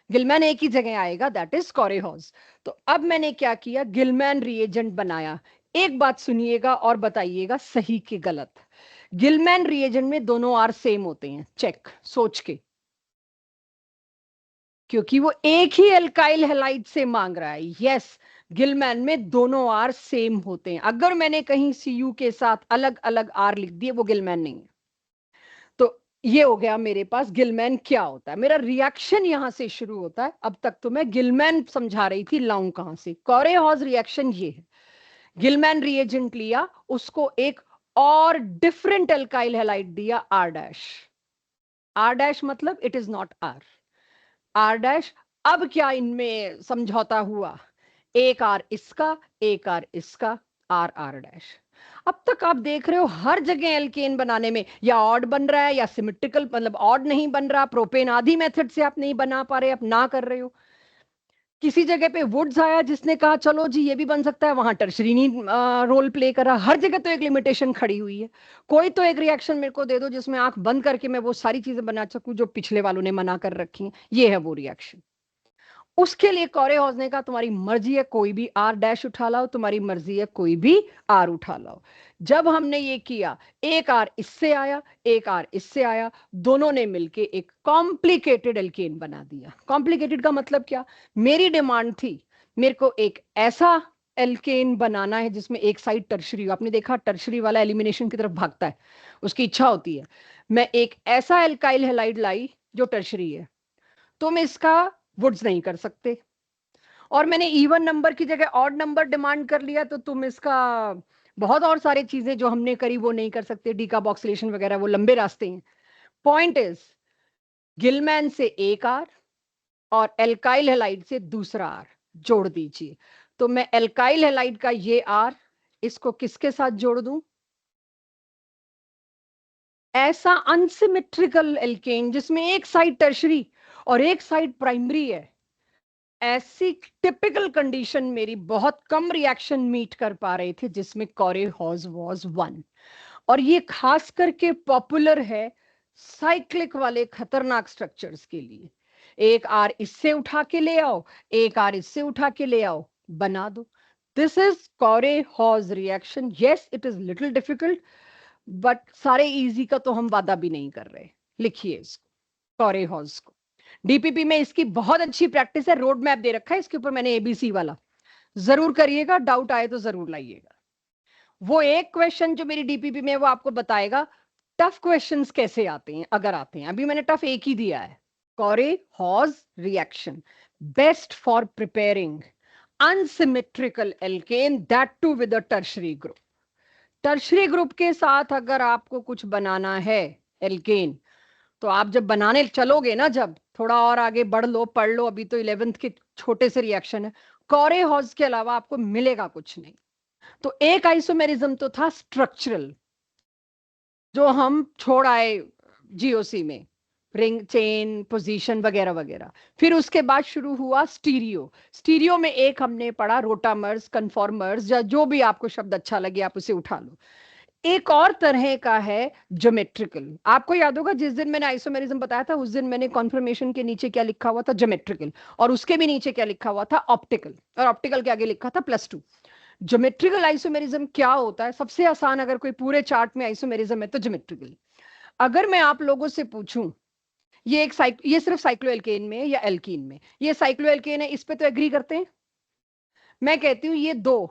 गिलमैन एक ही जगह आएगा, दैट इज कॉरेहॉज। तो अब मैंने क्या किया, गिलमैन रिएजेंट बनाया। एक बात सुनिएगा और बताइएगा सही कि गलत। गिलमैन रिएजेंट में दोनों आर सेम होते हैं, चेक सोच के, क्योंकि वो एक ही एल्काइल हैलाइड से मांग रहा है। यस, गिलमैन में दोनों आर सेम होते हैं, अगर मैंने कहीं Cu के साथ अलग अलग आर लिख दिए वो गिलमैन नहीं है। तो ये हो गया मेरे पास गिलमैन क्या होता है, मेरा रिएक्शन यहां से शुरू होता है। अब तक तो मैं गिलमैन समझा रही थी, लाऊं कहां से, कॉरेहॉज रिएक्शन ये है। गिलमैन रिएजेंट लिया, उसको एक और डिफरेंट एल्काइल हैलाइड दिया, R डैश। R डैश मतलब it is not R, R dash. अब क्या इनमें समझौता हुआ, एक R इसका, एक R इसका, R R डैश। अब तक आप देख रहे हो हर जगह एल्केन बनाने में या ऑड बन रहा है या सिमेट्रिकल, मतलब ऑड नहीं बन रहा, प्रोपेन आदि मेथड से आप नहीं बना पा रहे, आप ना कर रहे हो। किसी जगह पे वुड्स आया जिसने कहा चलो जी ये भी बन सकता है, वहां टर्शरीनी रोल प्ले करा, हर जगह तो एक लिमिटेशन खड़ी हुई है। कोई तो एक रिएक्शन मेरे को दे दो जिसमें आंख बंद करके मैं वो सारी चीजें बना सकूं जो पिछले वालों ने मना कर रखी हैं, ये है वो रिएक्शन। उसके लिए कॉरेहॉज ने कहा तुम्हारी मर्जी है कोई भी R डैश उठा लाओ, तुम्हारी मर्जी है कोई भी R उठा लाओ। जब हमने ये किया, एक R इससे आया, एक R इससे आया, दोनों ने मिलके एक कॉम्प्लिकेटेड एल्केन बना दिया। कॉम्प्लिकेटेड का मतलब क्या, मेरी डिमांड थी मेरे को एक ऐसा एल्केन बनाना है जिसमें एक साइड टर्शरी हो, आपने देखा टर्शरी वाला एलिमिनेशन की तरफ भागता है, उसकी इच्छा होती है, मैं एक ऐसा एल्काइल हैलाइड लाई जो टर्शरी है, तुम इसका वुड्स नहीं कर सकते, और मैंने इवन नंबर की जगह ऑड नंबर डिमांड कर लिया तो तुम इसका बहुत और सारी चीजें जो हमने करी वो नहीं कर सकते, डीकार्बोक्सिलेशन वगैरह, वो लंबे रास्ते हैं। पॉइंट इज गिलमैन से एक आर और एल्काइल हैलाइड से दूसरा आर जोड़ दीजिए, तो मैं एल्काइल हैलाइड का ये आर इसको किसके साथ जोड़ दूं, ऐसा अनसिमेट्रिकल एल्केन जिसमें एक साइड टर्शरी और एक साइड प्राइमरी है, ऐसी टिपिकल कंडीशन मेरी बहुत कम रिएक्शन मीट कर पा रहे थे जिसमें कोरे-हॉज वाज 1। और ये खास करके पॉपुलर है साइक्लिक वाले खतरनाक स्ट्रक्चर्स के लिए, एक आर इससे उठा के ले आओ, एक आर इससे उठा के ले आओ, बना दो। This is Corey House reaction. Yes it is little difficult, but सारे इजी का तो हम वादा भी नहीं कर रहे। लिखिए इसको, कोरे-हॉज को। डीपीपी में इसकी बहुत अच्छी प्रैक्टिस है, रोड मैप दे रखा है इसके ऊपर मैंने, एबीसी वाला जरूर करिएगा, डाउट आए तो जरूर लाइएगा। वो एक क्वेश्चन जो मेरी डीपीपी में वो आपको बताएगा टफ क्वेश्चंस कैसे आते हैं, अगर आते हैं, अभी मैंने टफ एक ही दिया है। Corey House reaction best for preparing unsymmetrical alkane, that too with a tertiary group. Tertiary group के साथ अगर आपको कुछ बनाना है एल्केन, तो आप जब बनाने चलोगे ना, जब थोड़ा और आगे बढ़ लो, पढ़ लो, अभी तो 11th के छोटे से रिएक्शन है, कोरे-हॉज के अलावा आपको मिलेगा कुछ नहीं। तो एक आइसोमेरिज्म तो था स्ट्रक्चरल जो हम छोड़ आए जीओसी में, रिंग चेन पोजीशन वगैरह वगैरह। फिर उसके बाद शुरू हुआ स्टीरियो। स्टीरियो में एक हमने पढ़ा रोटामर्स, कन्फॉर्मर्स, या जो भी आपको शब्द अच्छा लगे आप उसे उठा लो। एक और तरह का है ज्योमेट्रिकल। आपको याद होगा जिस दिन मैंने आइसोमेरिज्म बताया था उस दिन मैंने कॉन्फर्मेशन के नीचे क्या लिखा हुआ था, ज्योमेट्रिकल, और उसके भी नीचे क्या लिखा हुआ था, ऑप्टिकल, और ऑप्टिकल के आगे लिखा था +2। ज्योमेट्रिकल आइसोमेरिज्म क्या होता है, सबसे आसान, अगर कोई पूरे चार्ट में आइसोमेरिज्म है तो ज्योमेट्रिकल। अगर मैं आप लोगों से पूछूं ये सिर्फ साइक्लोएल्केन में या एल्कीन में, ये साइक्लोएल्केन है, इस पे तो एग्री करते हैं। मैं कहती हूँ ये दो,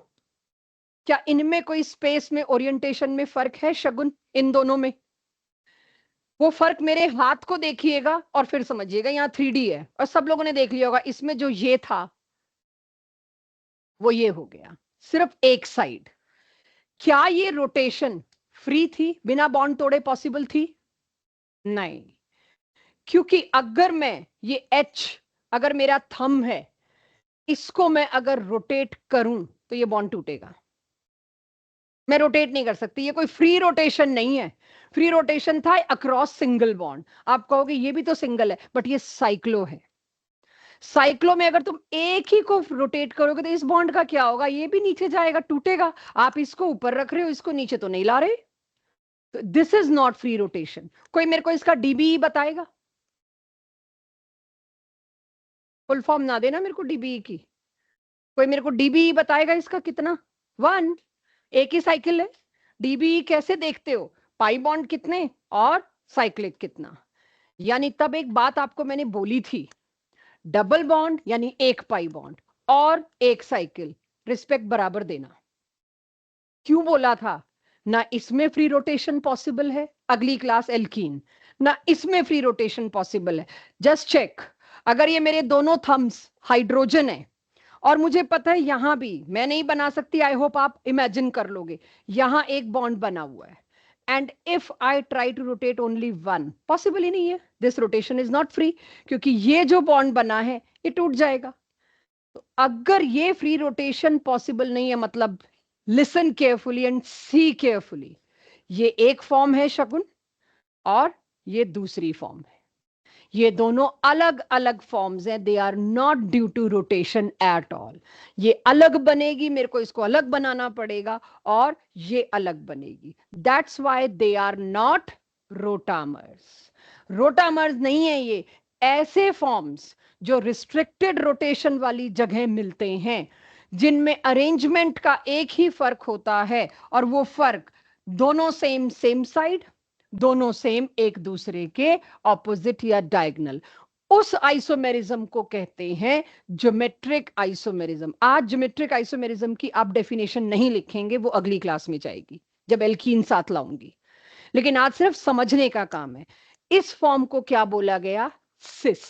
क्या इनमें कोई स्पेस में ओरिएंटेशन में फर्क है शगुन, इन दोनों में? वो फर्क मेरे हाथ को देखिएगा और फिर समझिएगा, यहाँ 3D है और सब लोगों ने देख लिया होगा, इसमें जो ये था वो ये हो गया, सिर्फ एक साइड। क्या ये रोटेशन फ्री थी, बिना बॉन्ड तोड़े पॉसिबल थी? नहीं, क्योंकि अगर मैं ये एच, अगर मेरा थंब है, इसको मैं अगर रोटेट करूं तो ये बॉन्ड टूटेगा, मैं रोटेट नहीं कर सकती, ये कोई फ्री रोटेशन नहीं है। फ्री रोटेशन था अक्रॉस सिंगल बॉन्ड, आप कहोगे ये भी तो सिंगल है, बट ये साइक्लो है। साइक्लो में अगर तुम एक ही को रोटेट करोगे तो इस बॉन्ड का क्या होगा, ये भी नीचे जाएगा, टूटेगा। आप इसको ऊपर रख रहे हो, इसको नीचे तो नहीं ला रहे, तो this is not free rotation. कोई मेरे को इसका डीबीई बताएगा? फुल फॉर्म ना देना मेरे को डीबीई की, कोई मेरे को डीबीई बताएगा इसका कितना? 1, एक ही साइकिल है। डीबीई कैसे देखते हो, पाई बॉन्ड कितने और साइक्लिक कितना। यानी तब एक बात आपको मैंने बोली थी, डबल बॉन्ड यानी एक पाई बॉन्ड और एक साइकिल, रिस्पेक्ट बराबर देना। क्यों बोला था? ना इसमें फ्री रोटेशन पॉसिबल है, अगली क्लास एल्कीन, ना इसमें फ्री रोटेशन पॉसिबल है। जस्ट चेक, अगर ये मेरे दोनों थम्स हाइड्रोजन है और मुझे पता है यहां भी मैं नहीं बना सकती, आई होप आप इमेजिन कर लोगे, यहां एक बॉन्ड बना हुआ है, and if I try to rotate only one, possible ही नहीं है, this rotation is not free, क्योंकि ये जो बॉन्ड बना है ये टूट जाएगा। तो अगर ये फ्री रोटेशन पॉसिबल नहीं है, मतलब listen carefully and see carefully, ये एक फॉर्म है शगुन और ये दूसरी फॉर्म है, ये दोनों अलग अलग फॉर्म्स हैं, they are not due to rotation at all. ये अलग बनेगी, मेरे को इसको अलग बनाना पड़ेगा, और ये अलग बनेगी, that's why they are not rotamers. Rotamers नहीं है ये, ऐसे फॉर्म्स जो रिस्ट्रिक्टेड रोटेशन वाली जगह मिलते हैं, जिनमें अरेंजमेंट का एक ही फर्क होता है, और वो फर्क दोनों सेम साइड, दोनों सेम एक दूसरे के ऑपोजिट या डायगोनल, उस आइसोमेरिज्म को कहते हैं ज्योमेट्रिक आइसोमेरिज्म। आज ज्योमेट्रिक आइसोमेरिज्म की आप डेफिनेशन नहीं लिखेंगे, वो अगली क्लास में जाएगी जब एल्कीन साथ लाऊंगी, लेकिन आज सिर्फ समझने का काम है। इस फॉर्म को क्या बोला गया? Cis,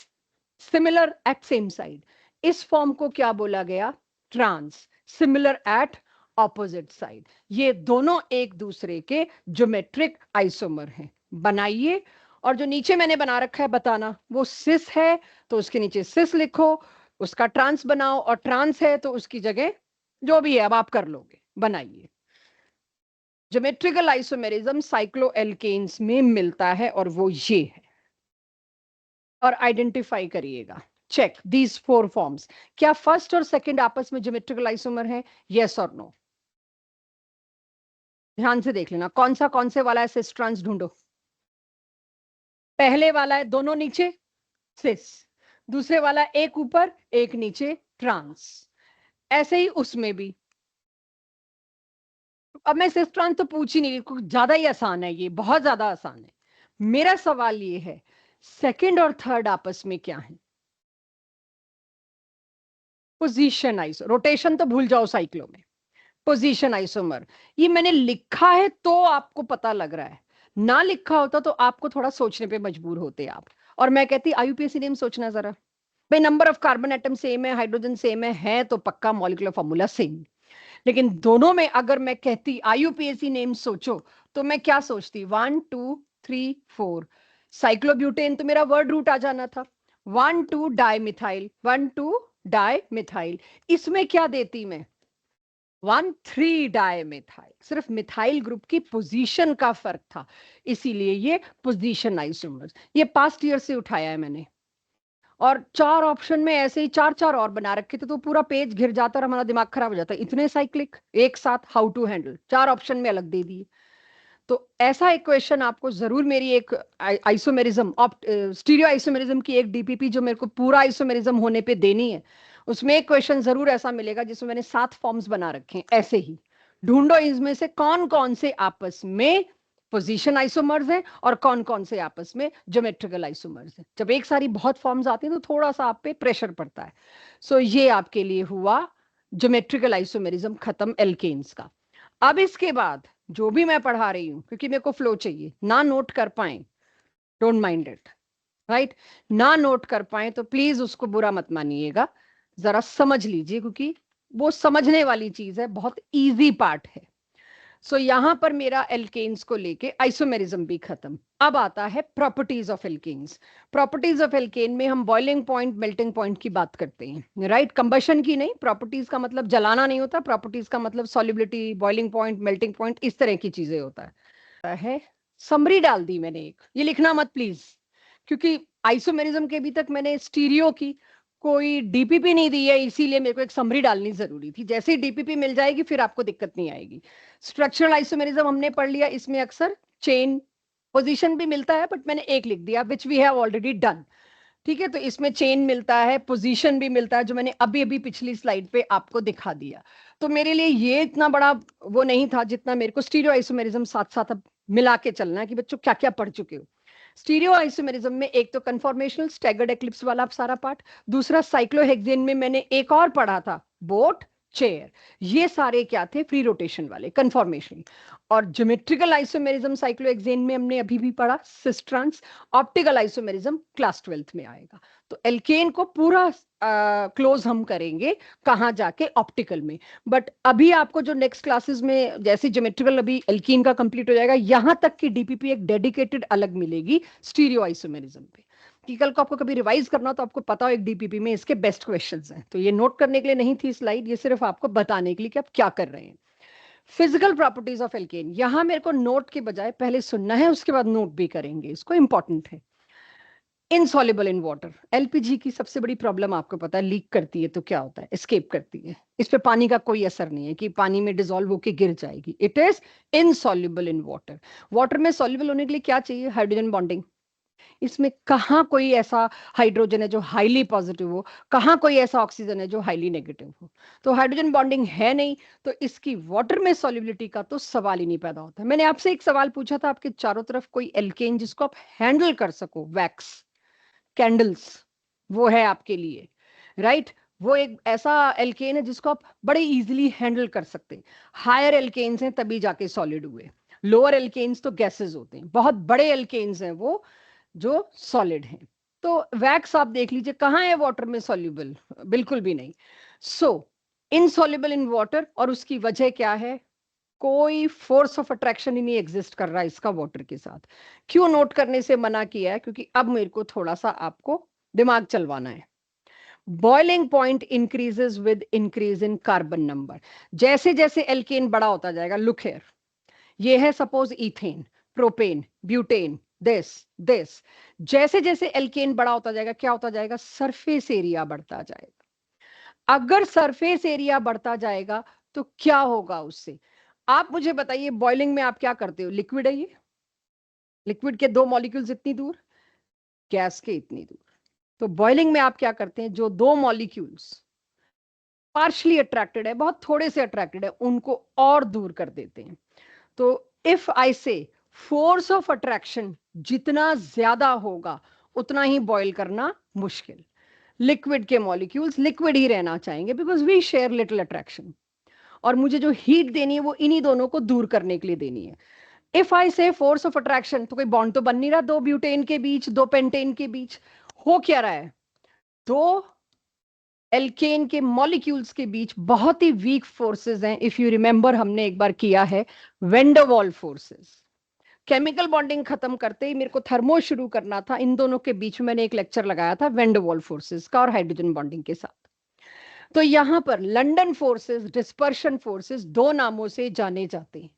similar at same side. इस फॉर्म को क्या बोला गया? Trans, similar at opposite side. ये दोनों एक दूसरे के ज्योमेट्रिक आइसोमर हैं। बनाइए, और जो नीचे मैंने बना रखा है बताना, वो सिस है तो उसके नीचे सिस लिखो, उसका ट्रांस बनाओ, और ट्रांस है तो उसकी जगह जो भी है अब आप कर लोगे, बनाइए। ज्योमेट्रिकल आइसोमेरिज्म साइक्लोएल्केन्स में मिलता है और वो ये है, और आइडेंटिफाई करिएगा। Check these 4 forms. क्या फर्स्ट और सेकंड आपस में ज्योमेट्रिकल आइसोमर है? यस और नो? ध्यान से देख लेना, कौन से वाला है सिस ट्रांस ढूंढो। पहले वाला है दोनों नीचे सिस, दूसरे वाला एक ऊपर एक नीचे ट्रांस। ऐसे ही उसमें भी। अब मैं सिस ट्रांस तो पूछ ही नहीं, कुछ ज्यादा ही आसान है, ये बहुत ज्यादा आसान है। मेरा सवाल ये है, सेकंड और थर्ड आपस में क्या है? पोजीशन आइसो, रोटेशन तो भूल जाओ साइक्लो में। पोजीशन आइसोमर, ये मैंने लिखा है तो आपको पता लग रहा है, ना लिखा होता तो आपको थोड़ा सोचने पे मजबूर होते आप, और मैं कहती आईयूपीएसी नेम सोचना जरा। भाई number of carbon atom same है, हाइड्रोजन सेम है तो पक्का मॉलिक्यूलर फॉर्मूला सेम। लेकिन दोनों में अगर मैं कहती आईयूपीएसी नेम सोचो, तो मैं क्या सोचती? 1 2 3 4 साइक्लोब्यूटेन, तो मेरा वर्ड रूट आ जाना था। 1 2 डाई मिथाइल, 1 2 डाई मिथाइल। इसमें क्या देती मैं? 1 3 डाई मिथाइल। सिर्फ मिथाइल ग्रुप की पोजीशन का फर्क था, इसीलिए ये पोजीशन आइसोमर्स। ये पास्ट ईयर से उठाया है मैंने, और 4 ऑप्शन में ऐसे ही 4 और बना रखे थे तो पूरा पेज घिर जाता और हमारा दिमाग खराब हो जाता। इतने साइक्लिक एक साथ हाउ टू हैंडल, 4 ऑप्शन में अलग दे दिए। तो ऐसा एक क्वेश्चन आपको जरूर, मेरी एक आइसोमेरिज्म, स्टीरियो आइसोमेरिज्म की एक डीपीपी जो मेरे को पूरा आइसोमेरिज्म होने पे देनी है, उसमें एक क्वेश्चन जरूर ऐसा मिलेगा जिसमें मैंने 7 फॉर्म्स बना रखे हैं ऐसे ही। ढूंढो इसमें से कौन कौन से आपस में पोजीशन आइसोमर्स हैं और कौन कौन से आपस में ज्योमेट्रिकल आइसोमर्स हैं। जब एक सारी बहुत फॉर्म्स आती हैं तो थोड़ा सा आप पे प्रेशर पड़ता है। सो ये आपके लिए हुआ ज्योमेट्रिकल आइसोमेरिज्म खत्म एल्केन्स का। अब इसके बाद जो भी मैं पढ़ा रही हूं, क्योंकि मेरे को फ्लो चाहिए, ना नोट कर पाए डोंट माइंड इट, राइट? ना नोट कर पाए तो प्लीज उसको बुरा मत मानिएगा, जरा समझ लीजिए, क्योंकि वो समझने वाली चीज है, बहुत इजी पार्ट है। सो यहां पर मेरा एल्केन्स को लेके आइसोमेरिज्म भी खत्म। अब आता है properties of alkanes. Properties of alkane में हम बॉइलिंग पॉइंट, मेल्टिंग पॉइंट की बात करते हैं, राइट? कंबशन की नहीं। प्रॉपर्टीज का मतलब जलाना नहीं होता, प्रॉपर्टीज का मतलब solubility, boiling point, melting point, इस तरह की चीजें होता है। समरी डाल दी मैंने एक, ये लिखना मत प्लीज, क्योंकि आइसोमेरिज्म के अभी तक मैंने स्टीरियो की कोई डीपीपी नहीं दी है, इसीलिए मेरे को एक समरी डालनी जरूरी थी। जैसे ही डीपीपी मिल जाएगी फिर आपको दिक्कत नहीं आएगी। स्ट्रक्चरल आइसोमेरिज्म हमने पढ़ लिया, इसमें अक्सर चेन पोजीशन भी मिलता है, बट मैंने एक लिख दिया which we have already done. ठीक है, तो इसमें चेन मिलता है, पोजीशन भी मिलता है, जो मैंने अभी अभी पिछली स्लाइड पे आपको दिखा दिया। तो मेरे लिए ये इतना बड़ा वो नहीं था जितना मेरे को स्टीरियो आइसोमेरिज्म साथ साथ अब मिला के चलना है कि बच्चों क्या क्या पढ़ चुके हो। स्टीरियो आइसोमेरिज्म में एक तो कन्फॉर्मेशनल स्टैगर्ड एक्लिप्स वाला सारा पार्ट, दूसरा साइक्लोहेक्सेन में मैंने एक और पढ़ा था, बोट, चेयर। ये सारे क्या थे? फ्री रोटेशन वाले, कन्फॉर्मेशन। और ज्योमेट्रिकल आइसोमेरिज्म साइक्लोहेक्सेन में हमने अभी भी पढ़ा, cis trans. Optical isomerism class 12th में आएगा। तो एल्केन को पूरा क्लोज हम करेंगे कहाँ जाके? ऑप्टिकल में। बट अभी आपको जो नेक्स्ट क्लासेस में जैसे ज्योमेट्रिकल अभी एल्कीन का कंप्लीट हो जाएगा, यहां तक की डीपीपी एक डेडिकेटेड अलग मिलेगी स्टीरियो आइसोमेरिज्म पे, कि कल को आपको कभी रिवाइज करना तो आपको पता हो एक डीपीपी में इसके बेस्ट क्वेश्चंस हैं। तो ये नोट करने के लिए नहीं थी स्लाइड, ये सिर्फ आपको बताने के लिए कि आप क्या कर रहे हैं। फिजिकल प्रॉपर्टीज ऑफ एल्केन, यहां मेरे को नोट के बजाय पहले सुनना है, उसके बाद नोट भी करेंगे, इसको इंपॉर्टेंट है। इनसॉल्युबल इन वाटर, एलपीजी की सबसे बड़ी प्रॉब्लम आपको पता है, लीक करती है तो क्या होता है? एस्केप करती है। इस पे पानी का कोई असर नहीं है कि पानी में डिसॉल्व होके गिर जाएगी। It is insoluble in water. Water में सॉल्युबल होने के लिए क्या चाहिए? Hydrogen bonding. इसमें कहाँ कोई ऐसा हाइड्रोजन है जो हाईली पॉजिटिव हो, कहाँ कोई ऐसा ऑक्सीजन है जो हाईली नेगेटिव हो? तो हाइड्रोजन बॉन्डिंग है नहीं, तो इसकी वाटर में सॉल्युबिलिटी का तो सवाल ही नहीं पैदा होता। मैंने आपसे एक सवाल पूछा था, आपके चारों तरफ कोई एल्केन जिसको आप हैंडल कर सको, वैक्स, कैंडल्स, वो है आपके लिए, राइट? वो एक ऐसा एल्केन है जिसको आप बड़े इजीली हैंडल कर सकते हैं। हायर एल्केन्स हैं तभी जाके सॉलिड हुए, लोअर एल्केन्स तो गैसेस होते हैं। बहुत बड़े एल्केन्स हैं वो जो सॉलिड हैं। तो वैक्स आप देख लीजिए कहाँ है वाटर में सॉल्युबल, बिल्कुल भी नहीं। सो इनसॉल्युबल इन वाटर, और उसकी वजह क्या है? कोई फोर्स ऑफ अट्रैक्शन ही नहीं एग्जिस्ट कर रहा है इसका वाटर के साथ। क्यों नोट करने से मना किया है? क्योंकि अब मेरे को थोड़ा सा आपको दिमाग चलवाना है। Boiling point increases with increase in carbon number. जैसे जैसे एल्केन बड़ा होता जाएगा, लुक हियर, ये है suppose ethane, propane, butane, this, जैसे जैसे एल्केन बड़ा होता जाएगा क्या होता जाएगा? सरफेस एरिया बढ़ता जाएगा। अगर सरफेस एरिया बढ़ता जाएगा तो क्या होगा उससे? आप मुझे बताइए, बॉइलिंग में आप क्या करते हो? लिक्विड है ये, लिक्विड के दो मॉलिक्यूल्स इतनी दूर, गैस के इतनी दूर। तो बॉइलिंग में आप क्या करते हैं? जो दो मॉलिक्यूल्स पार्शली अट्रैक्टेड है, बहुत थोड़े से अट्रैक्टेड है, उनको और दूर कर देते हैं। तो इफ आई से फोर्स ऑफ अट्रैक्शन जितना ज्यादा होगा उतना ही बॉईल करना मुश्किल। लिक्विड के मॉलिक्यूल्स लिक्विड ही रहना चाहेंगे because we share little attraction, और मुझे जो हीट देनी है वो इन्हीं दोनों को दूर करने के लिए देनी है। इफ आई से फोर्स ऑफ अट्रैक्शन, तो कोई बॉन्ड तो बन नहीं रहा दो ब्यूटेन के बीच, दो पेंटेन के बीच। हो क्या रहा है? दो एल्केन के मॉलिक्यूल्स के बीच बहुत ही वीक फोर्सेस हैं। इफ यू रिमेंबर, हमने एक बार किया है वेन डर वाल फोर्सेस। केमिकल बॉन्डिंग खत्म करते ही मेरे को थर्मो शुरू करना था। इन दोनों के बीच में मैंने एक लेक्चर लगाया था वेन डर वाल फोर्सेस का और हाइड्रोजन बॉन्डिंग के साथ। तो यहां पर लंदन फोर्सेस, डिस्पर्शन फोर्सेस दो नामों से जाने जाते हैं।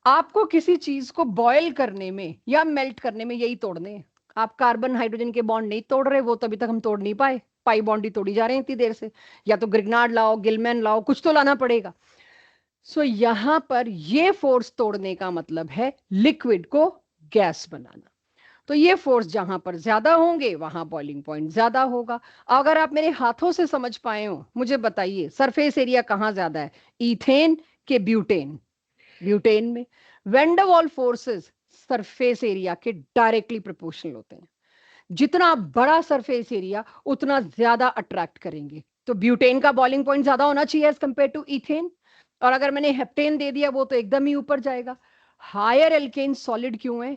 आपको किसी चीज को बॉयल करने में या मेल्ट करने में यही तोड़ने हैं। आप कार्बन हाइड्रोजन के बॉन्ड नहीं तोड़ रहे, वो तभी तक हम तोड़ नहीं पाए। पाई बॉन्ड ही तोड़ी जा रहे हैं इतनी देर से। या तो ग्रिग्नार्ड लाओ, गिलमैन लाओ, कुछ तो लाना पड़ेगा। सो यहां पर ये फोर्स तोड़ने का मतलब है लिक्विड को गैस बनाना। तो ये फोर्स जहां पर ज्यादा होंगे वहां बॉइलिंग पॉइंट ज्यादा होगा। अगर आप मेरे हाथों से समझ पाए हो, मुझे बताइए सरफेस एरिया कहां ज्यादा है? इथेन के ब्यूटेन, ब्यूटेन में। वेन डर वाल फोर्सेस सरफेस एरिया के डायरेक्टली प्रोपोर्शनल होते हैं। जितना बड़ा सरफेस एरिया उतना ज्यादा अट्रैक्ट करेंगे। तो ब्यूटेन का बॉइलिंग पॉइंट ज्यादा होना चाहिए एज कंपेयर टू इथेन। और अगर मैंने हेप्टेन दे दिया वो तो एकदम ही ऊपर जाएगा। हायर एल्केन सॉलिड क्यों है?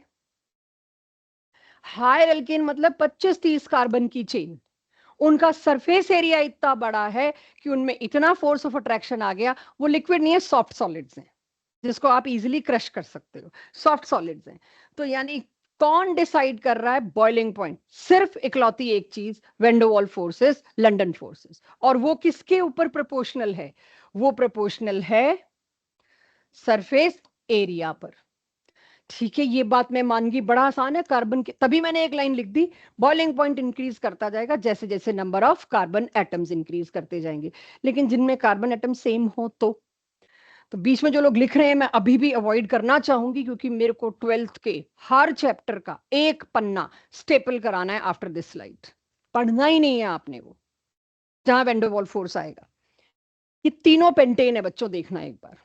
हायर एल्केन मतलब 25-30 कार्बन की चेन, उनका सरफेस एरिया इतना बड़ा है कि उनमें इतना फोर्स ऑफ अट्रैक्शन आ गया। वो लिक्विड नहीं है, सॉफ्ट सॉलिड्स हैं जिसको आप इजीली क्रश कर सकते हो, सॉफ्ट सॉलिड्स हैं। तो यानी कौन डिसाइड कर रहा है बॉइलिंग पॉइंट? सिर्फ इकलौती एक चीज, वेन डर वाल फोर्सेस, लंदन फोर्सेस। और वो किसके ऊपर प्रोपोर्शनल है? वो प्रोपोर्शनल है सरफेस एरिया पर। ठीक है, ये बात मैं मान गई, बड़ा आसान है। कार्बन के, तभी मैंने एक लाइन लिख दी, बॉइलिंग पॉइंट इंक्रीज करता जाएगा जैसे जैसे number of carbon atoms increase करते जाएंगे। लेकिन जिनमें कार्बन एटम सेम हो तो बीच में जो लोग लिख रहे हैं मैं अभी भी अवॉइड करना चाहूंगी, क्योंकि मेरे को 12th के हर चैप्टर का एक पन्ना स्टेपल कराना है आफ्टर दिस स्लाइड। पढ़ना ही नहीं है आपने वो, जहां वेन डर वाल फोर्स आएगा। ये तीनों पेंटेन है बच्चों, देखना एक बार।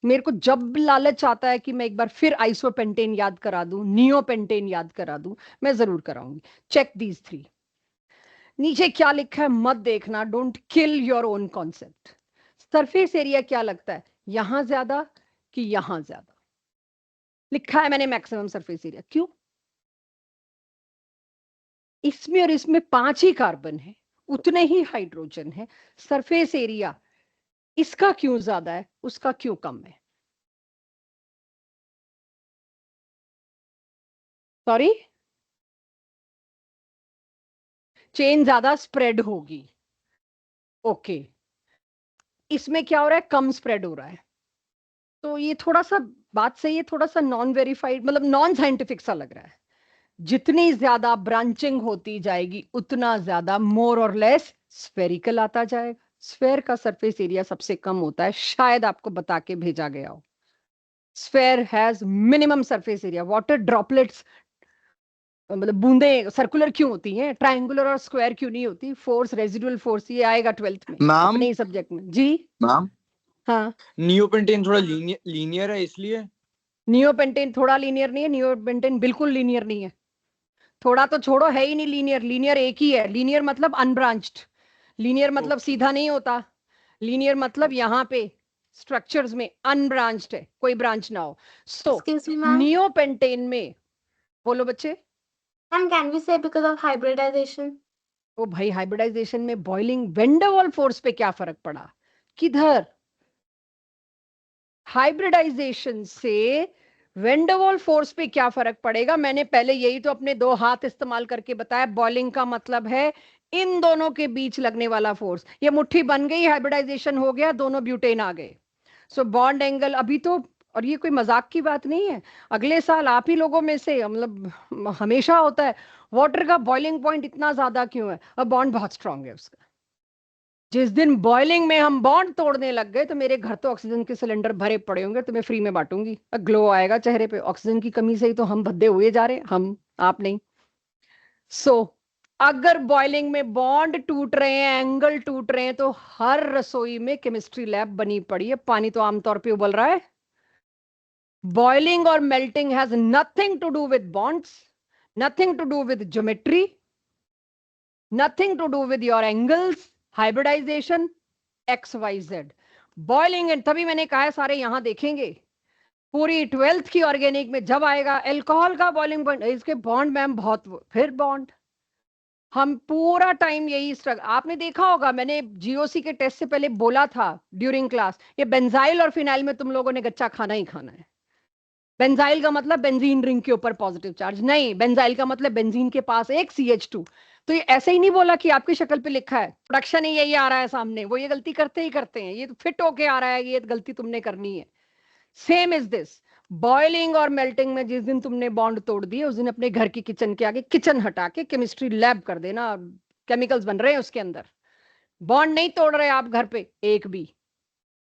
मेरे को जब लालच आता है कि मैं एक बार फिर आइसोपेंटेन याद करा दूं, नियोपेंटेन याद करा दूं, मैं जरूर कराऊंगी। Check these 3। नीचे क्या लिखा है मत देखना, don't kill your own concept. Surface area क्या लगता है, यहां ज्यादा कि यहां ज्यादा? लिखा है मैंने मैक्सिमम सरफेस एरिया। क्यों? इसमें और इसमें 5 ही कार्बन है, उतने ही हाइड्रोजन है। सरफेस एरिया इसका क्यों ज्यादा है, उसका क्यों कम है? सॉरी, चेन ज्यादा स्प्रेड होगी। ओके, इसमें क्या हो रहा है, कम स्प्रेड हो रहा है। तो ये थोड़ा सा बात सही है, थोड़ा सा नॉन वेरीफाइड, मतलब नॉन साइंटिफिक सा लग रहा है। जितनी ज्यादा ब्रांचिंग होती जाएगी उतना ज्यादा मोर और लेस स्फेरिकल आता जाएगा। स्फेयर का सरफेस एरिया सबसे कम होता है, शायद आपको बता के भेजा गया हो। Sphere has minimum surface area. Water droplets, मतलब बूंदे सर्कुलर क्यों होती हैं, ट्रायंगुलर और स्क्वायर क्यों नहीं होती? फोर्स, रेजिडुअल फोर्स, ये आएगा 12th में मैम। अपने ही सब्जेक्ट में। जी मैम, हाँ, नियोपेंटेन थोड़ा लीनियर है इसलिए। नियोपेंटेन थोड़ा लीनियर नहीं है, नियोपेंटेन बिल्कुल लीनियर नहीं है। थोड़ा तो छोड़ो, है ही नहीं लीनियर, लीनियर एक ही है। लीनियर मतलब अनब्रांच्ड, लीनियर मतलब ओके। सीधा नहीं होता, लीनियर मतलब यहाँ पे स्ट्रक्चर्स में अनब्रांच्ड है, कोई ब्रांच ना हो। सो Excuse me, ma'am. नियोपेंटेन में, बोलो बच्चे। Ma'am, can we say because of hybridization? ओ भाई, हाइब्रिडाइजेशन में बॉइलिंग वेंडरवॉल फोर्स पे क्या फर्क पड़ा? किधर? हाइब्रिडाइजेशन से वेंडरवॉल फोर्स पे क्या फर्क पड़ेगा? मैंने पहले यही तो अपने दो हाथ इस्तेमाल करके बताया। बॉइलिंग का मतलब है इन दोनों के बीच लगने वाला फोर्स। ये मुट्ठी बन गई, हाइब्रिडाइजेशन हो गया, दोनों ब्यूटेन आ गए। सो बॉन्ड एंगल अभी तो, और ये कोई मजाक की बात नहीं है, अगले साल आप ही लोगों में से, मतलब हमेशा होता है, वाटर का बॉइलिंग पॉइंट इतना ज्यादा क्यों है? अब बॉन्ड बहुत स्ट्रांग है उसका। जिस दिन बॉइलिंग में हम बॉन्ड तोड़ने लग गए तो मेरे घर तो ऑक्सीजन के सिलेंडर भरे पड़े होंगे, तुम्हें फ्री में बांटूंगी, ग्लो आएगा चेहरे पे। ऑक्सीजन की कमी से ही तो हम भद्दे हुए जा रहे हैं, हम, आप नहीं। सो अगर बॉइलिंग में बॉन्ड टूट रहे हैं, एंगल टूट रहे हैं, तो हर रसोई में केमिस्ट्री लैब बनी पड़ी है। पानी तो आमतौर पे उबल रहा है। बॉइलिंग और melting has nothing to do with bonds, nothing to do with geometry, nothing to do with your angles, hybridisation, X Y Z. Boiling and, तभी मैंने कहा है सारे यहां देखेंगे। पूरी 12th की ऑर्गेनिक में जब आएगा एल्कोहल का बॉइलिंग पॉइंट, इसके बॉन्ड मैम बहुत, फिर बॉन्ड, हम पूरा टाइम यही स्ट्रगल। आपने देखा होगा, मैंने जीओसी के टेस्ट से पहले बोला था ड्यूरिंग क्लास, ये बेंजाइल और फिनाइल में तुम लोगों ने गच्चा खाना ही खाना है। बेंजाइल का मतलब बेंजीन रिंग के ऊपर पॉजिटिव चार्ज नहीं, बेंजाइल का मतलब बेंजीन के पास एक CH2। तो ये ऐसे ही नहीं बोला कि आपकी शक्ल पे लिखा है, प्रोडक्शन ही यही आ रहा है सामने, वो ये गलती करते ही करते हैं, ये तो फिट होके आ रहा है, ये गलती तुमने करनी है। सेम इज दिस, बॉइलिंग और मेल्टिंग में जिस दिन तुमने बॉन्ड तोड़ दिए, उस दिन अपने घर की किचन के आगे किचन हटा के केमिस्ट्री लैब कर देना। केमिकल्स बन रहे हैं उसके अंदर, बॉन्ड नहीं तोड़ रहे आप घर पे एक भी।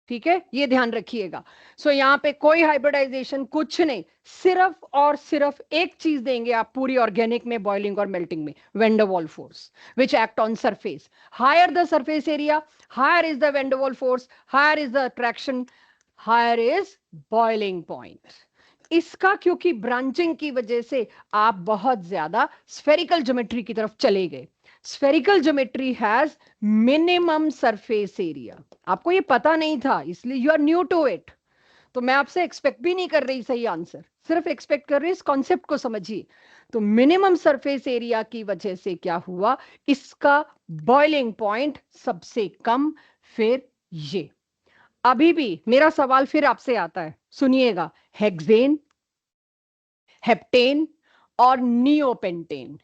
ठीक है, ये ध्यान रखिएगा। सो यहाँ पे कोई हाइब्रिडाइजेशन कुछ नहीं, सिर्फ और सिर्फ एक चीज देंगे आप पूरी ऑर्गेनिक में, बॉइलिंग और मेल्टिंग में, van der Waals force which act on surface. Higher the surface area, higher is the van der Waals force, higher is the attraction, higher is boiling point. इसका क्योंकि ब्रांचिंग की वजह से आप बहुत ज्यादा स्फेरिकल ज्योमेट्री की तरफ चले गए। Spherical geometry has minimum surface area, आपको ये पता नहीं था, इसलिए you are new to it. तो मैं आपसे एक्सपेक्ट भी नहीं कर रही सही आंसर, सिर्फ एक्सपेक्ट कर रही इस कॉन्सेप्ट को समझिए। तो मिनिमम सरफेस एरिया की वजह से क्या हुआ, इसका बॉइलिंग पॉइंट सबसे कम। फिर ये, अभी भी मेरा सवाल फिर आपसे आता है, सुनिएगा, हेक्सेन, हेप्टेन और नियोपेंटेन,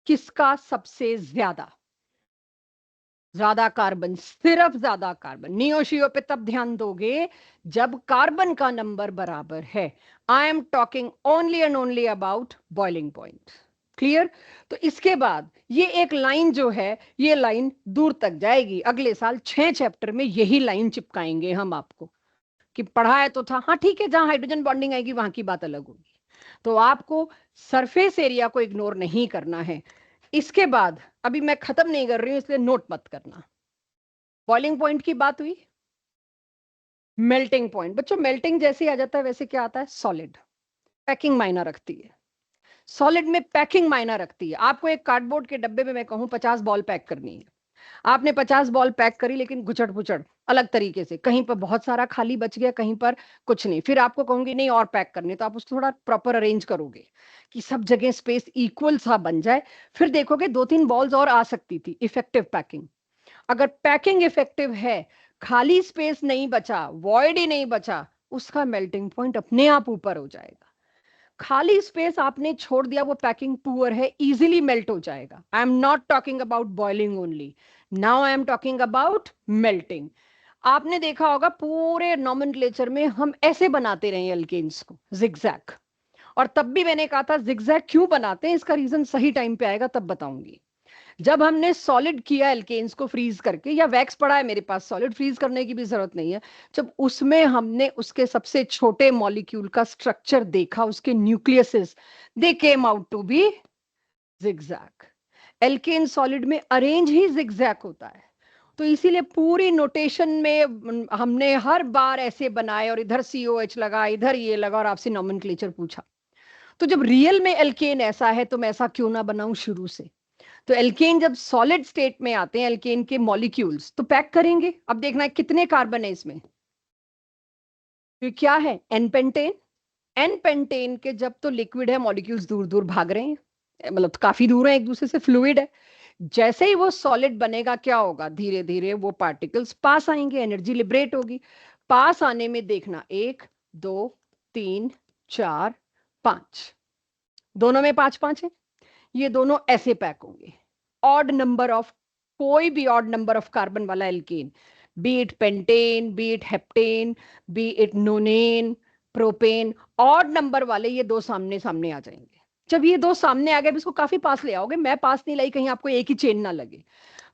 किसका सबसे ज्यादा ज्यादा कार्बन? सिर्फ ज्यादा कार्बन। नियोशियो पे तब ध्यान दोगे जब कार्बन का नंबर बराबर है। I am talking only and only about boiling point. Clear? तो इसके बाद ये एक लाइन जो है, ये लाइन दूर तक जाएगी। अगले साल 6 चैप्टर में यही लाइन चिपकाएंगे हम आपको, कि पढ़ा है तो था, हाँ ठीक है, जहां हाइड्रोजन बॉन्डिंग आएगी वहां की बात अलग होगी। तो आपको सरफेस एरिया को इग्नोर नहीं करना है। इसके बाद अभी मैं खत्म नहीं कर रही हूं, इसलिए नोट मत करना। बॉइलिंग पॉइंट की बात हुई, मेल्टिंग पॉइंट। बच्चों मेल्टिंग जैसे आ जाता है वैसे क्या आता है? सॉलिड। पैकिंग मायना रखती है, सॉलिड में पैकिंग मायना रखती है। आपको एक कार्डबोर्ड के डब्बे में मैं कहूं 50 बॉल पैक करनी है, आपने 50 बॉल पैक करी, लेकिन गुचड़ पुचड़ अलग तरीके से, कहीं पर बहुत सारा खाली बच गया, कहीं पर कुछ नहीं। फिर आपको कहूंगी नहीं और पैक करने, तो आप उसको थोड़ा प्रॉपर अरेंज करोगे कि सब जगह स्पेस इक्वल सा बन जाए। फिर देखोगे 2-3 बॉल्स और आ सकती थी। इफेक्टिव पैकिंग, अगर पैकिंग इफेक्टिव है, खाली स्पेस नहीं बचा, वॉइड ही नहीं बचा, उसका मेल्टिंग पॉइंट अपने आप ऊपर हो जाएगा। खाली स्पेस आपने छोड़ दिया, वो पैकिंग पुअर है, इजीली मेल्ट हो जाएगा। I am not talking about boiling only, now I am talking about melting. आपने देखा होगा पूरे नॉमेनक्लेचर में हम ऐसे बनाते रहे एल्केन्स को, जिगजैग। और तब भी मैंने कहा था जिगजैग क्यों बनाते हैं, इसका रीजन सही टाइम पे आएगा तब बताऊंगी। जब हमने सॉलिड किया एल्केन्स को फ्रीज करके, या वैक्स पड़ा है मेरे पास, सॉलिड फ्रीज करने की भी जरूरत नहीं है, जब उसमें हमने उसके सबसे छोटे मॉलिक्यूल का स्ट्रक्चर देखा, उसके nucleuses, they came out to be zigzag. Alkane solid में अरेंज ही जिगजैग होता है। तो इसीलिए पूरी नोटेशन में हमने हर बार ऐसे बनाए, और इधर COH लगा, इधर ये लगा, और आपसे नॉमेनक्लेचर पूछा। तो जब रियल में एल्केन ऐसा है तो मैं ऐसा क्यों ना बनाऊं शुरू से। तो एल्केन जब सॉलिड स्टेट में आते हैं, एल्केन के मॉलिक्यूल्स तो पैक करेंगे। अब देखना है कितने कार्बन है इसमें। तो क्या है, एन पेंटेन। एन पेंटेन के जब तो लिक्विड है, मॉलिक्यूल्स दूर दूर भाग रहे हैं, मतलब काफी दूर है एक दूसरे से, फ्लूइड है। जैसे ही वो सॉलिड बनेगा क्या होगा, धीरे धीरे वो पार्टिकल्स पास आएंगे, एनर्जी लिबरेट होगी। पास आने में देखना, 1 2 3 4 5, दोनों में 5 5 है। ये दोनों ऐसे पैक होंगे। ऑड नंबर ऑफ, कोई भी ऑड नंबर ऑफ कार्बन वाला alkane, be it pentane, be it heptane, be it nonane, propane, odd number वाले ये दो सामने सामने आ जाएंगे। जब ये दो सामने आ गए, इसको काफी पास ले आओगे, मैं पास नहीं लाई कहीं आपको एक ही चेन ना लगे,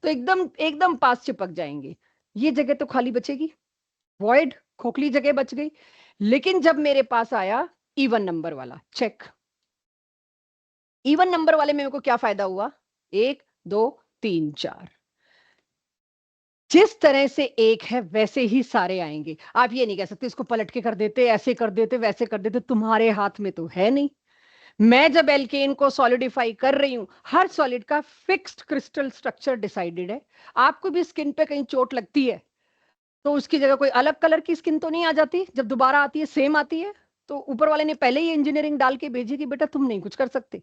तो एकदम एकदम पास चिपक जाएंगे। ये जगह तो खाली बचेगी, वॉइड, खोखली जगह बच गई। लेकिन जब मेरे पास आया इवन नंबर वाला, चेक। इवन नंबर वाले में मेरे को क्या फायदा हुआ, 1 2 3 4, जिस तरह से एक है वैसे ही सारे आएंगे। आप ये नहीं कह सकते इसको पलट के कर देते, ऐसे कर देते, वैसे कर देते, तुम्हारे हाथ में तो है नहीं। मैं जब एल्केन को सॉलिडिफाई कर रही हूं, हर सॉलिड का फिक्स्ड क्रिस्टल स्ट्रक्चर डिसाइडेड है। आपको भी स्किन पे कहीं चोट लगती है तो उसकी जगह कोई अलग कलर की स्किन तो नहीं आ जाती, जब दोबारा आती है सेम आती है। तो ऊपर वाले ने पहले ही इंजीनियरिंग डाल के भेजी कि बेटा तुम नहीं कुछ कर सकते,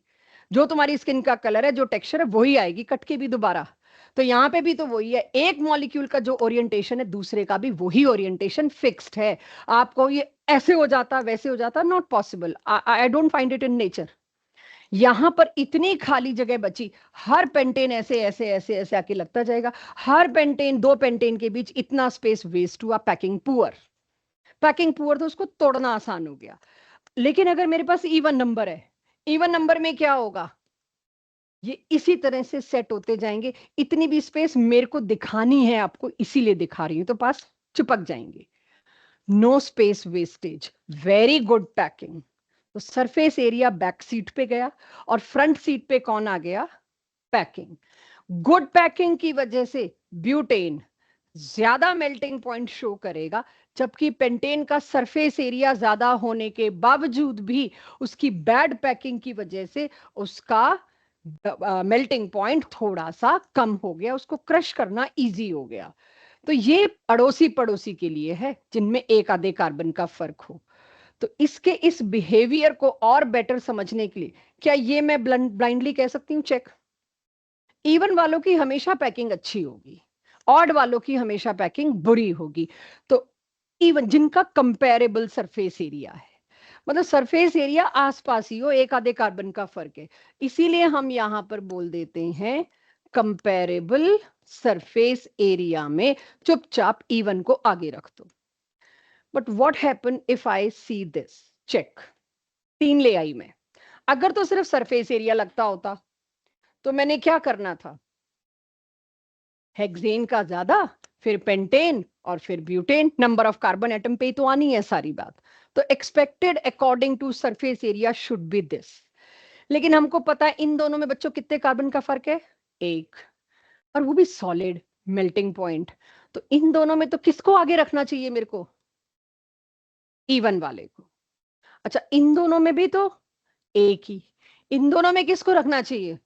जो तुम्हारी स्किन का कलर है, जो टेक्सचर है, वही आएगी कट के भी दोबारा। तो यहाँ पे भी तो वही है, एक मॉलिक्यूल का जो ओरिएंटेशन है दूसरे का भी वही ओरिएंटेशन फिक्स्ड है। आपको ये ऐसे हो जाता वैसे हो जाता, not possible, I don't find it in nature. यहां पर इतनी खाली जगह बची, हर पेंटेन ऐसे ऐसे ऐसे ऐसे आके लगता जाएगा। हर पेंटेन, दो पेंटेन के बीच इतना स्पेस वेस्ट हुआ, पैकिंग पुअर। पैकिंग पुअर तो उसको तोड़ना आसान हो गया। लेकिन अगर मेरे पास इवन नंबर है, इवन नंबर में क्या होगा, ये इसी तरह से सेट होते जाएंगे। इतनी भी स्पेस मेरे को दिखानी है आपको, इसीलिए दिखा रही हूं, तो पास चिपक जाएंगे। No space wastage, very good packing. तो सरफेस एरिया बैक सीट पे गया और फ्रंट सीट पे कौन आ गया, पैकिंग। गुड पैकिंग की वजह से ब्यूटेन ज्यादा मेल्टिंग पॉइंट शो करेगा, जबकि पेंटेन का सरफेस एरिया ज्यादा होने के बावजूद भी उसकी बैड पैकिंग की वजह से उसका मेल्टिंग पॉइंट थोड़ा सा कम हो गया, उसको क्रश करना इजी हो गया। तो ये पड़ोसी पड़ोसी के लिए है जिनमें एक आधे कार्बन का फर्क हो। तो इसके इस बिहेवियर को और बेटर समझने के लिए क्या ये मैं ब्लाइंडली कह सकती हूँ, चेक। इवन वालों की हमेशा पैकिंग अच्छी होगी, ऑड वालों की हमेशा पैकिंग बुरी होगी। तो इवन जिनका कंपेरेबल सरफेस एरिया है, मतलब सरफेस एरिया आसपास ही हो, एक आधे कार्बन का फर्क है, इसीलिए हम यहां पर बोल देते हैं कंपेरेबल सरफेस एरिया में चुपचाप इवन को आगे रख दो। But what happen if I see this, check. 3 ले आई मैं। अगर तो सिर्फ सरफेस एरिया लगता होता तो मैंने क्या करना था, हेक्सेन का ज्यादा, फिर पेंटेन और फिर butane, number of carbon atom पे ही तो आनी है सारी बात। तो expected according to surface area should be this. लेकिन हमको पता है इन दोनों में बच्चों कितने कार्बन का फर्क है, 1, और वो भी सॉलिड मेल्टिंग पॉइंट। तो इन दोनों में तो किसको आगे रखना चाहिए मेरे को, इवन वाले को। अच्छा, इन दोनों में भी तो एक ही, इन दोनों में किसको रखना चाहिए,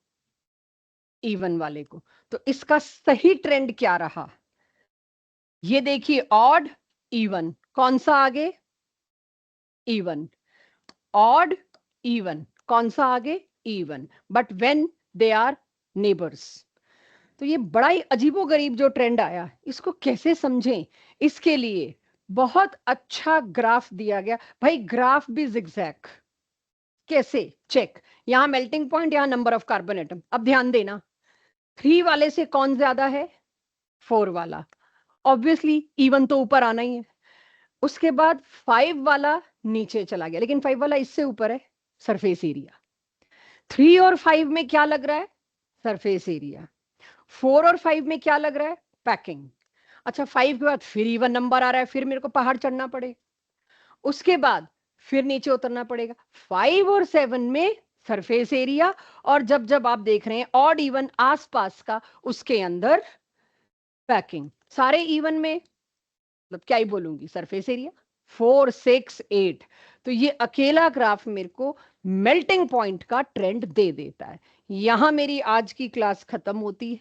इवन वाले को। तो इसका सही ट्रेंड क्या रहा, ये देखिए, ऑड इवन, कौन सा आगे, इवन। ऑड इवन, कौन सा आगे, even. But when they are neighbours. तो ये बड़ा ही अजीबोगरीब जो ट्रेंड आया, इसको कैसे समझें, इसके लिए बहुत अच्छा ग्राफ दिया गया। भाई ग्राफ भी जिगजैग, कैसे, चेक। यहां मेल्टिंग पॉइंट, यहां नंबर ऑफ कार्बन एटम। अब ध्यान देना, 3 वाले से कौन ज्यादा है, 4 वाला। ऑब्वियसली इवन तो ऊपर आना ही है। उसके बाद 5 वाला नीचे चला गया, लेकिन 5 वाला इससे ऊपर है, सरफेस एरिया। 3 और 5 में क्या लग रहा है, सरफेस एरिया। 4 और 5 में क्या लग रहा है, पैकिंग। अच्छा, 5 के बाद फिर इवन नंबर आ रहा है, फिर मेरे को पहाड़ चढ़ना पड़े, उसके बाद फिर नीचे उतरना पड़ेगा। 5 और 7 में सरफेस एरिया, और जब जब आप देख रहे हैं ऑड इवन आसपास का, उसके अंदर पैकिंग। सारे इवन में मतलब क्या ही बोलूंगी, सरफेस एरिया 4 6 8। तो ये अकेला ग्राफ मेरे को मेल्टिंग पॉइंट का ट्रेंड दे देता है। यहाँ मेरी आज की क्लास खत्म होती है।